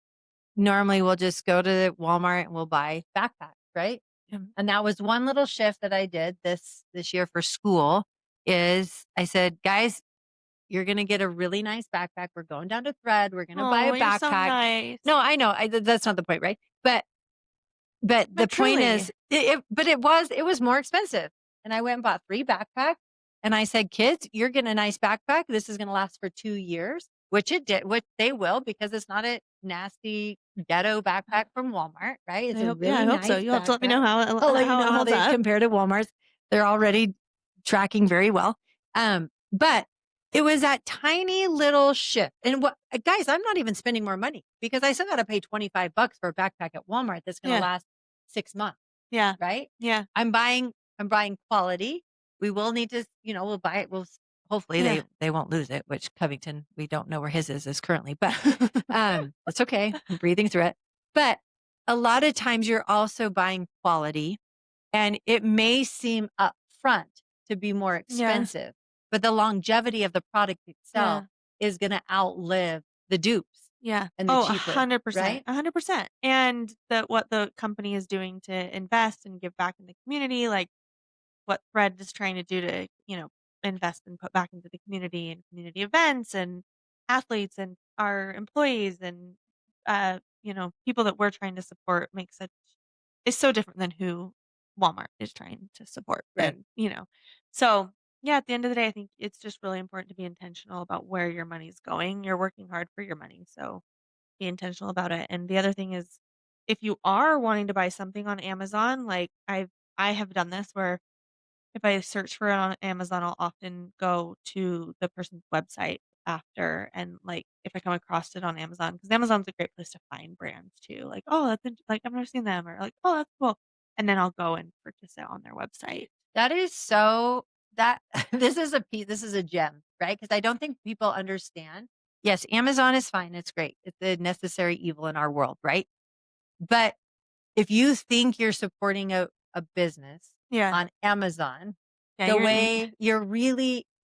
normally we'll just go to Walmart and we'll buy backpacks, right? Mm. And that was one little shift that I did this year for school is I said, guys, you're going to get a really nice backpack. We're going down to Thread. We're going to buy Oh, a you're so backpack. nice. No, I know. That's not the point, right? But the But point truly. is, it was more expensive. And I went and bought 3 backpacks. And I said, kids, you're getting a nice backpack. This is going to last for 2 years, which it did, which they will, because it's not a nasty ghetto backpack from Walmart, right? It's a I really hope so. nice You'll have to let me backpack. know I'll let you how know it how holds they up. compare to Walmart's. They're already tracking very well. But it was that tiny little shift. And guys, I'm not even spending more money because I still got to pay $25 for a backpack at Walmart that's going to Yeah. last 6 months, Yeah. right? Yeah. I'm buying quality. We will need to, we'll buy it. Hopefully Yeah. they won't lose it, which Covington, we don't know where his is currently, but it's okay. I'm breathing through it. But a lot of times you're also buying quality, and it may seem upfront to be more Yeah. expensive, but the longevity of the product itself Yeah. is going to outlive the dupes Yeah. and the Oh, cheaper, 100%. right? 100%. And what the company is doing to invest and give back in the community, like what Thread is trying to do to, invest and put back into the community and community events and athletes and our employees and people that we're trying to support makes such is so different than who Walmart is trying to support. Right. And so yeah, at the end of the day, I think it's just really important to be intentional about where your money's going. You're working hard for your money. So be intentional about it. And the other thing is if you are wanting to buy something on Amazon, like I have done this where if I search for it on Amazon, I'll often go to the person's website after and, like, if I come across it on Amazon, because Amazon's a great place to find brands too, like, "Oh, that's like, I've never seen them," or like, "Oh, that's cool," and then I'll go and purchase it on their website. That is so that this is a gem, right? Because I don't think people understand. Yes, Amazon is fine. It's great. It's a necessary evil in our world, right? But if you think you're supporting a business Yeah. on Amazon, Yeah, the you're way you're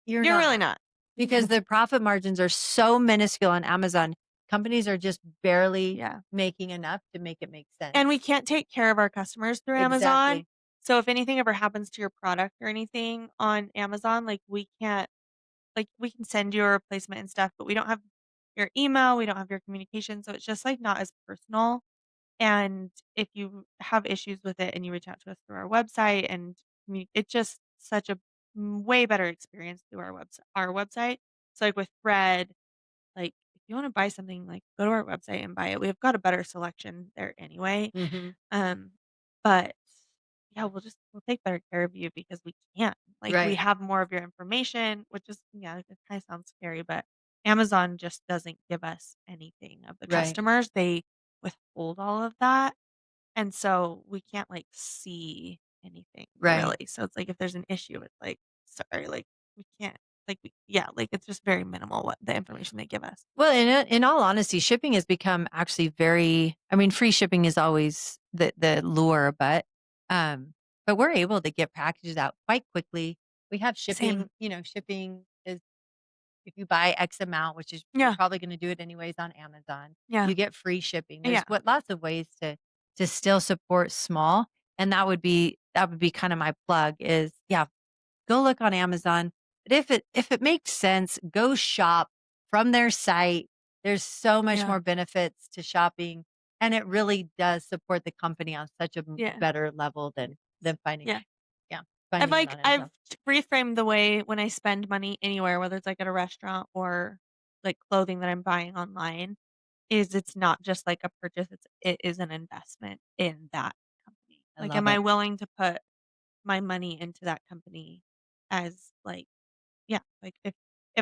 you're really not, not. because the profit margins are so minuscule on Amazon. Companies are just barely Yeah. making enough to make it make sense. And we can't take care of our customers through Amazon. Exactly. So if anything ever happens to your product or anything on Amazon, like, we can't like, we can send you a replacement and stuff, but we don't have your email, we don't have your communication, so it's just, like, not as personal, and if you have issues with it and you reach out to us through our website and it's just such a way better experience through our website. So, like, with Thread, like, if you wanna buy something, like, go to our website and buy it. We've got a better selection there anyway. Mhm. Um, but yeah, we'll take better care of you because we can. Like, we Right. have more of your information, which is yeah, it kinda sounds scary, but Amazon just doesn't give us anything of the Right. customers. They withhold all of that, and so we can't, like, see anything Right. really. So it's like if there's an issue, it's like, sorry, like, we can't like, yeah, like, it's just very minimal what the information they give us. Well, in all honesty, shipping has become actually very, I mean, free shipping is always the lure, but we're able to get packages out quite quickly. We have Same. shipping is if you buy X amount, which is you're Yeah. probably going to do it anyways on Amazon, Yeah. you get free shipping. There's Yeah. lots of ways to still support small, and that would be kind of my plug is yeah, go look on Amazon. But if it makes sense, go shop from their site. There's so much Yeah. more benefits to shopping, and it really does support the company on such a Yeah. better level than finding Yeah. yeah, I've, finding it like on I've Amazon. reframed the way when I spend money anywhere, whether it's, like, at a restaurant or, like, clothing that I'm buying online, is it's not just, like, a purchase, it is an investment in that company. I Like, love am I it. willing to put my money into that company as, like yeah, like, if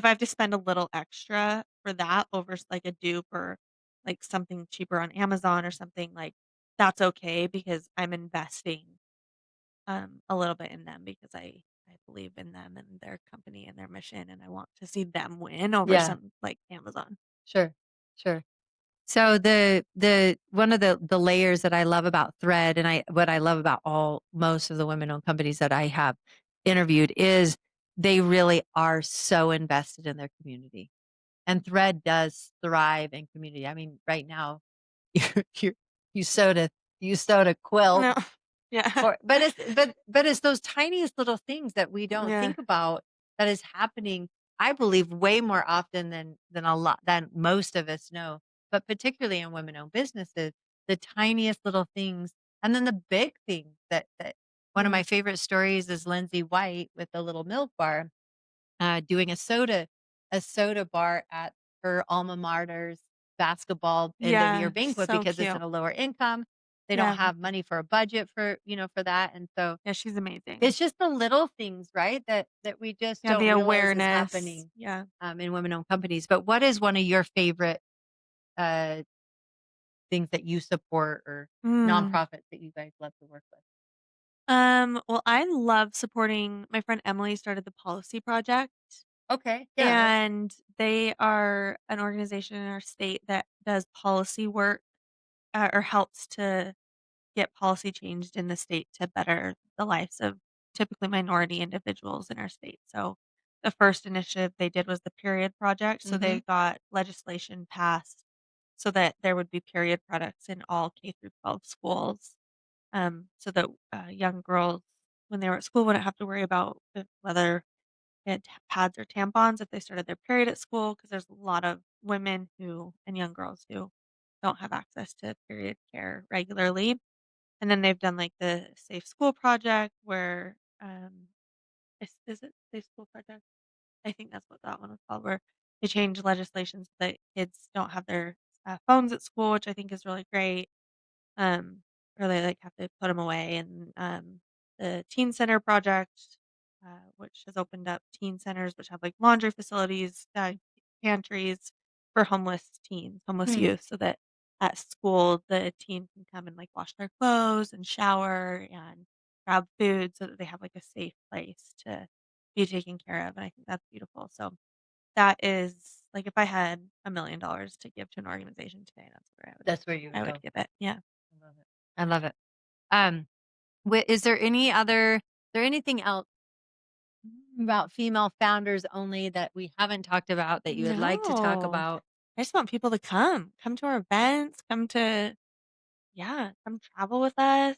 I have to spend a little extra for that over like, a dupe or, like, something cheaper on Amazon or something, like, that's okay because I'm investing a little bit in them because I believe in them and their company and their mission, and I want to see them win over Yeah, some like Amazon. sure, sure. So the one of the layers that I love about Thread and what I love about most of the women-owned companies that I have interviewed is they really are so invested in their community. And Thread does thrive in community. I mean, right now, you you sewed a you sewed a quilt No. Yeah. for but it's those tiniest little things that we don't Yeah. think about that is happening, I believe, way more often than a lot than most of us know, but particularly in women-owned businesses, the tiniest little things, and then the big things that one of Mm. my favorite stories is Lindsay White with the little milk bar, doing a soda bar at her alma mater's basketball end of year Yeah, banquet so because it's cute. in a lower income. They don't Yeah. have money for a budget for that, and so Yeah, she's amazing. it's just the little things, right, that we just Yeah, don't the realize is awareness. happening, Yeah. in women-owned companies. But what is one of your favorite, uh, things that you support or Mm. nonprofits that you guys love to work with? Well, I love supporting my friend Emily started the Policy Project, Okay, yeah, that's and they are an organization in our state that does policy work, or helps to get policy changed in the state to better the lives of typically minority individuals in our state. So the first initiative they did was the Period Project. So mhm, they got legislation passed so that there would be period products in all K through 12 schools, so that young girls, when they were at school, wouldn't have to worry about whether they had pads or tampons if they started their period at school. Because there's a lot of women who and young girls who don't have access to period care regularly. And then they've done, like, the Safe School Project where, is it Safe School Project? I think that's what that one was called, where they changed legislation so that kids don't have their, phones at school, which I think is really great. Um, or they, like, have to put them away, and, the Teen Center Project, which has opened up teen centers, which have, like, laundry facilities, pantries for homeless teens, homeless hmm, youth, so that at school, the teen can come and, like, wash their clothes and shower and grab food so that they have, like, a safe place to be taken care of, and I think that's beautiful. So that is like, if I had $1,000,000 to give to an organization today, that's where that's where you I would would go. give it. Yeah. I love it. I love it. Um, is there anything else about female founders only that we haven't talked about that you would like to talk No. about? I just want people to come. Come to our events, yeah, come travel with us.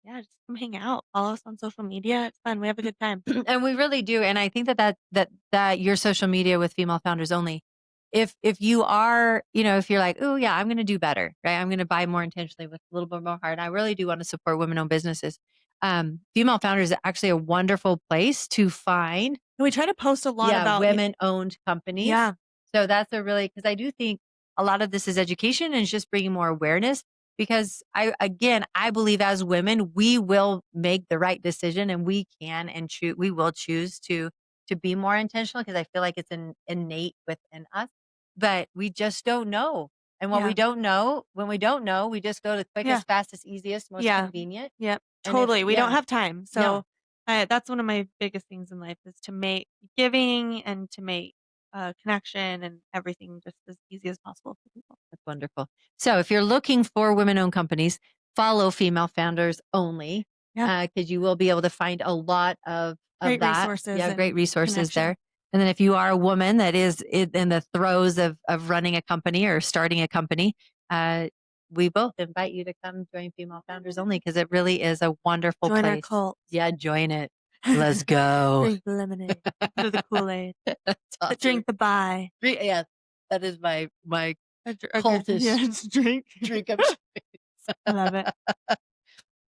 Yeah, just come hang out. Follow us on social media. It's fun. We have a good time. And we really do, and I think that your social media with female founders only, if you are, if you're like, "Oh, yeah, I'm gonna do better," right? I'm gonna buy more intentionally with a little bit more heart. I really do wanna support women-owned businesses. Female founders is actually a wonderful place to find, And we try to post a lot yeah, about women-owned companies. yeah, So that's a really because I do think a lot of this is education and it's just bringing more awareness because I believe as women, we will make the right decision and we can and we will choose to be more intentional because I feel like it's innate within us, but we just don't know. And yeah, when we don't know, we just go to the yeah, quickest, fastest, easiest, most yeah, convenient. yep, And if totally. We don't yeah, have time. no, So, that's one of my biggest things in life is to make giving and to make, connection and everything just as easy as possible for people. that's wonderful. So if you're looking for women-owned companies, follow female founders only, Yeah, because you will be able to find a lot of great that. resources Yeah, great and resources there. connection. And then if you are a woman that is in the throes of running a company or starting a company, uh, we both invite you to come join Female Founders Only because it really is a wonderful Join our place. cult. Yeah, join it. Let's go. Drink the lemonade instead of the Kool-Aid. That's awesome. Drink the buy. Yeah, that is my Okay, yeah, cultish just drink. drink of choice. I love it.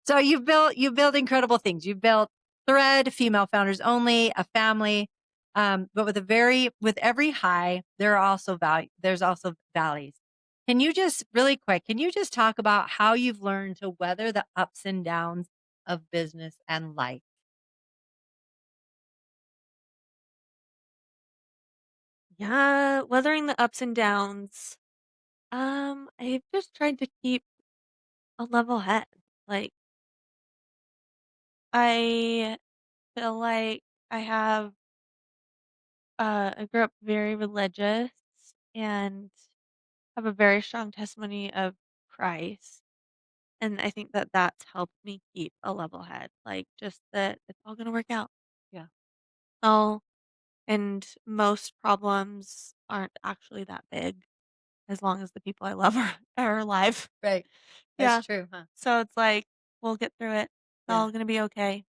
So you've built incredible things. You've built Thread, Female Founders Only, a family. But with every high, there's also valleys. Can you just really quick, can you just talk about how you've learned to weather the ups and downs of business and life? Yeah, weathering the ups and downs. I've just tried to keep a level head. Like, I feel like I have, I grew up very religious and have a very strong testimony of Christ. And I think that that's helped me keep a level head. Like, just that it's all going to work out. Yeah. Oh, and most problems aren't actually that big. as long as the people I love are alive. Right. That's Yeah. true, huh? So it's like, we'll get through it. It's Yeah. all gonna be okay.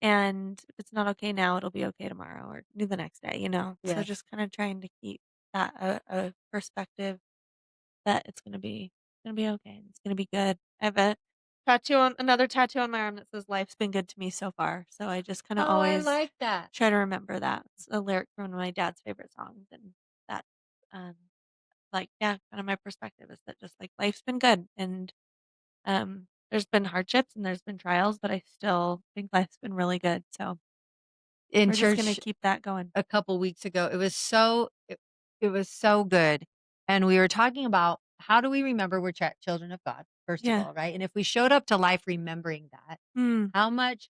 And if it's not okay now, it'll be okay tomorrow or the next day, you know? So Yes. just kinda trying to keep that a perspective that it's gonna be okay, and it's gonna be good. I have a another tattoo on my arm that says, "Life's been good to me so far." So I just kinda Oh, I always like that. try to remember that. It's a lyric from one of my dad's favorite songs, and that, um, like, yeah, kinda my perspective is that just, like, life's been good, and, there's been hardships and there's been trials, but I still think life's been really good, so In we're just gonna church keep that going. a couple weeks ago, it was so good, and we were talking about how do we remember we're children of God, first of Yeah. all, right? And if we showed up to life remembering that, Mm. how much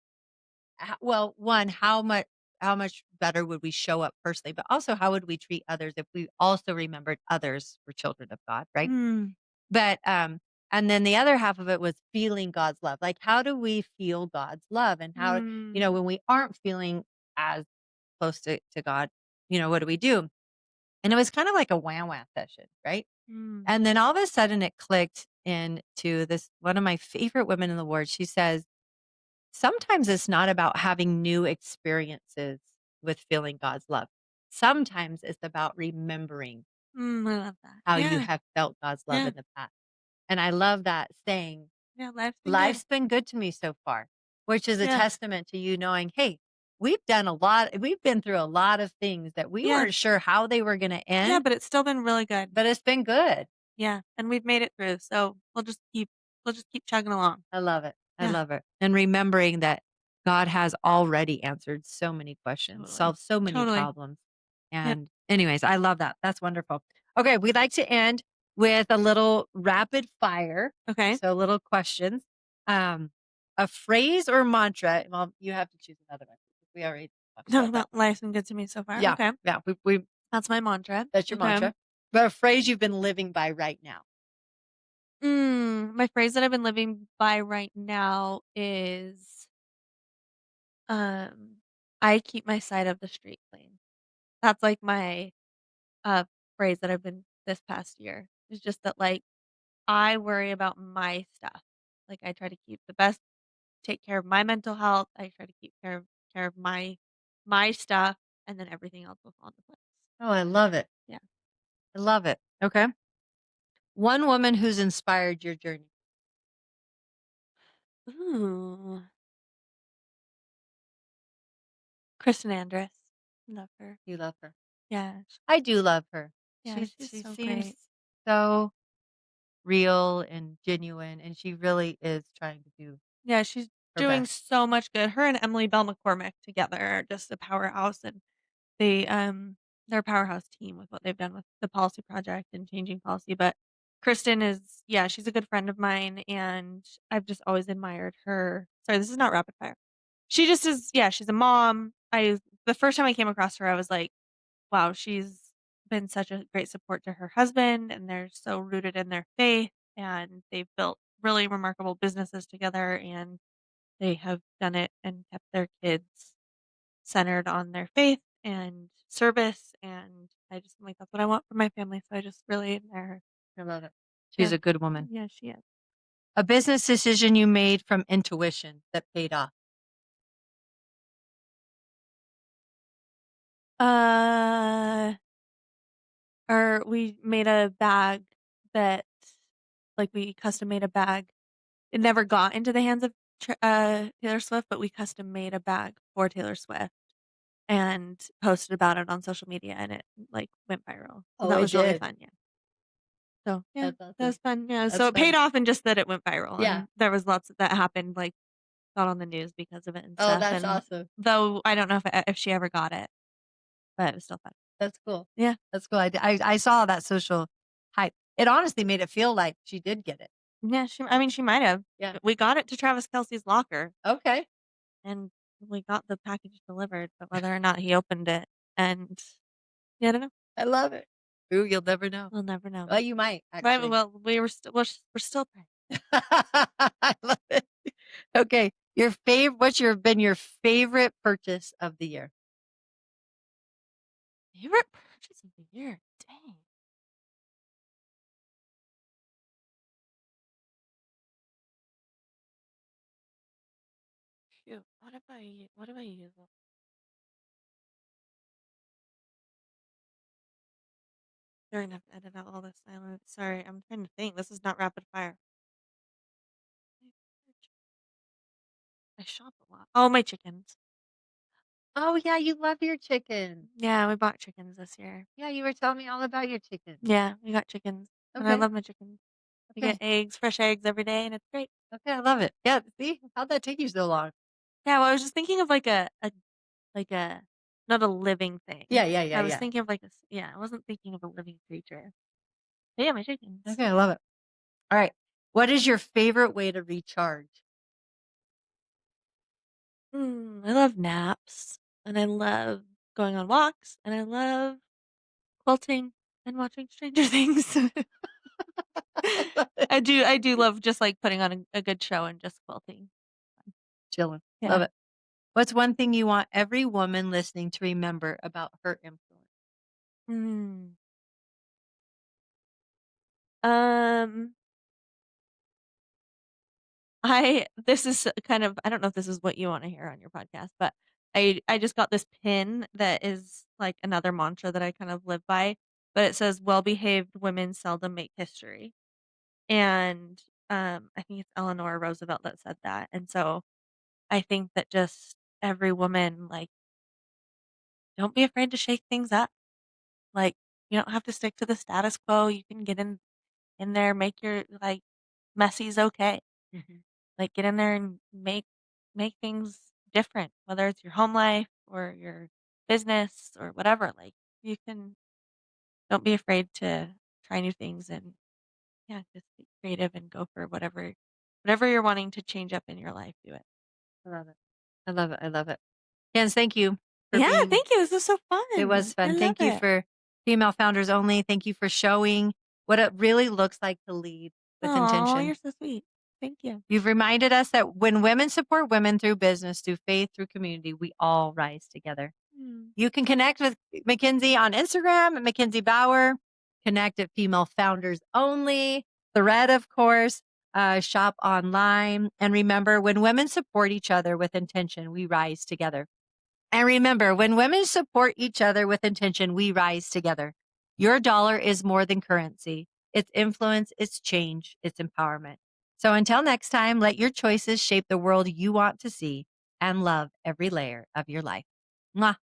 well, 1, how much better would we show up personally, but also how would we treat others if we also remembered others were children of God, right? Mm. But, and then the other half of it was feeling God's love. Like, how do we feel God's love? And how, Mm. when we aren't feeling as close to God, what do we do? And it was kind of like a wow session, right? Mm. And then all of a sudden it clicked into this one of my favorite women in the world. She says, sometimes it's not about having new experiences with feeling God's love. Sometimes it's about remembering I love that. how you Yeah. have felt God's love Yeah. in the past. And I love that saying, Yeah, life's been good. life's been good to me so far, which is a Yeah. testament to you knowing, hey, we've been through a lot of things that we Yeah. weren't sure how they were going to Yeah, end, but it's still been really good. but it's been good. Yeah, and we've made it through, so we'll just keep chugging along. I love it. I Yeah, love it. And remembering that God has already answered so many questions, totally. solved so many Totally. problems. Yep. And anyways, I love that. That's wonderful. Okay, we'd like to end with a little rapid fire. Okay. So little questions. Um, a phrase or mantra. Well, you have to choose another one. We already talked Talk about that. about life's been good to me so far. Yeah. Okay. Yeah. We That's my mantra. that's your Okay. mantra. But a phrase you've been living by right now. My phrase that I've been living by right now is, um, "I keep my side of the street clean." That's, like, my, uh, phrase that I've been this past year. It's just that, like, I worry about my stuff. Like, I try to keep the best take care of my mental health. I try to keep care of my stuff, and then everything else will fall into place. Oh, I love it. Yeah. I love it. Okay. One woman who's inspired your journey. Ooh. Kristen Andress. Love her. You love her. Yeah. I do love her. Yeah, she's She so seems great. so real and genuine, and she really is trying to do Yeah, she's her doing best. so much good. Her and Emily Bell McCormick together are just a powerhouse, and they, they're a powerhouse team with what they've done with the policy project and changing policy, but Kristen is yeah, she's a good friend of mine, and I've just always admired her. Sorry, this is not rapid fire. She just is yeah, she's a mom. I the first time I came across her, I was like, "Wow, she's been such a great support to her husband, and they're so rooted in their faith, and they've built really remarkable businesses together, and they have done it and kept their kids centered on their faith and service, and I just am like, "That's what I want for my family," so I just really admire her. I love it. She's Yeah. a good woman. Yeah, she is. A business decision you made from intuition that paid off. Uh, or we made a bag that like, we custom made a bag. It never got into the hands of Taylor Swift, but we custom made a bag for Taylor Swift and posted about it on social media, and it, like, went viral. So Oh, that it was really did. fun, yeah. So, yeah, That's that awesome. was fun, yeah. So That's it paid fun. off in just that it went viral, Yeah. and there was lots that happened, like, got on the news because of it and Oh, stuff, that's and awesome. though I don't know if she ever got it, but it was still fun. That's cool. Yeah. That's cool. I saw that social hype. It honestly made it feel like she did get it. Yeah, I mean, she might have. Yeah. We got it to Travis Kelce's locker, Okay. and we got the package delivered, but whether or not he opened it and yeah, I don't know. I love it. Ooh, you'll never know. We'll never know. Well, you might But, actually. well, we're still praying. I love it. Okay. What's been your favorite purchase of the year? Favorite purchase of the year? Dang. what do I use? Sorry, I have to edit out all this silence. Sorry, I'm trying to think. This is not rapid fire. I shop a lot. Oh, my chickens. Oh, yeah, you love your chicken. Yeah, we bought chickens this year. Yeah, you were telling me all about your chicken. Yeah, we got chickens, and I Okay, love my chickens. We get okay, eggs, fresh eggs every day, and it's great. okay, I love it. Yeah, see? How'd that take you so long? Yeah, well, I was just thinking of like a not a living thing. Yeah, yeah, yeah, I was yeah. thinking of yeah, I wasn't thinking of a living creature. But yeah, my chickens. Okay, I love it. All right. What is your favorite way to recharge? I love naps, and I love going on walks, and I love quilting and watching Stranger Things. I love it. I do love just, like, putting on a good show and just quilting. Chilling. Yeah. Love it. What's one thing you want every woman listening to remember about her influence? Mm. Um, I this is kind of I don't know if this is what you wanna hear on your podcast, but I just got this pin that is, like, another mantra that I kind of live by, but it says, "Well-behaved women seldom make history." And, I think it's Eleanor Roosevelt that said that, and so I think that just every woman, like, don't be afraid to shake things up. Like, you don't have to stick to the status quo, you can get in there, make your like, messy's okay. Mhm. Like, get in there and make things different, whether it's your home life or your business or whatever, like, you can don't be afraid to try new things and, yeah, just be creative and go for whatever you're wanting to change up in your life, do it. I love it. I love it. I love it. Jens, thank you for Yeah, being thank you, this was so it was fun. I fun. love Thank you it. for Female Founders Only. Thank you for showing what it really looks like to lead with Oh, intention. you're so sweet. Thank you. You've reminded us that when women support women through business, through faith, through community, we all rise together. Mm. You can connect with Mckenzie on Instagram at Mckenzie Bauer. Connect at Female Founders Only. Thread, of course. Shop online. And remember, when women support each other with intention, we rise together. And remember, when women support each other with intention, we rise together. Your dollar is more than currency. It's influence, it's change, it's empowerment. So until next time, let your choices shape the world you want to see and love every layer of your life. Mwah.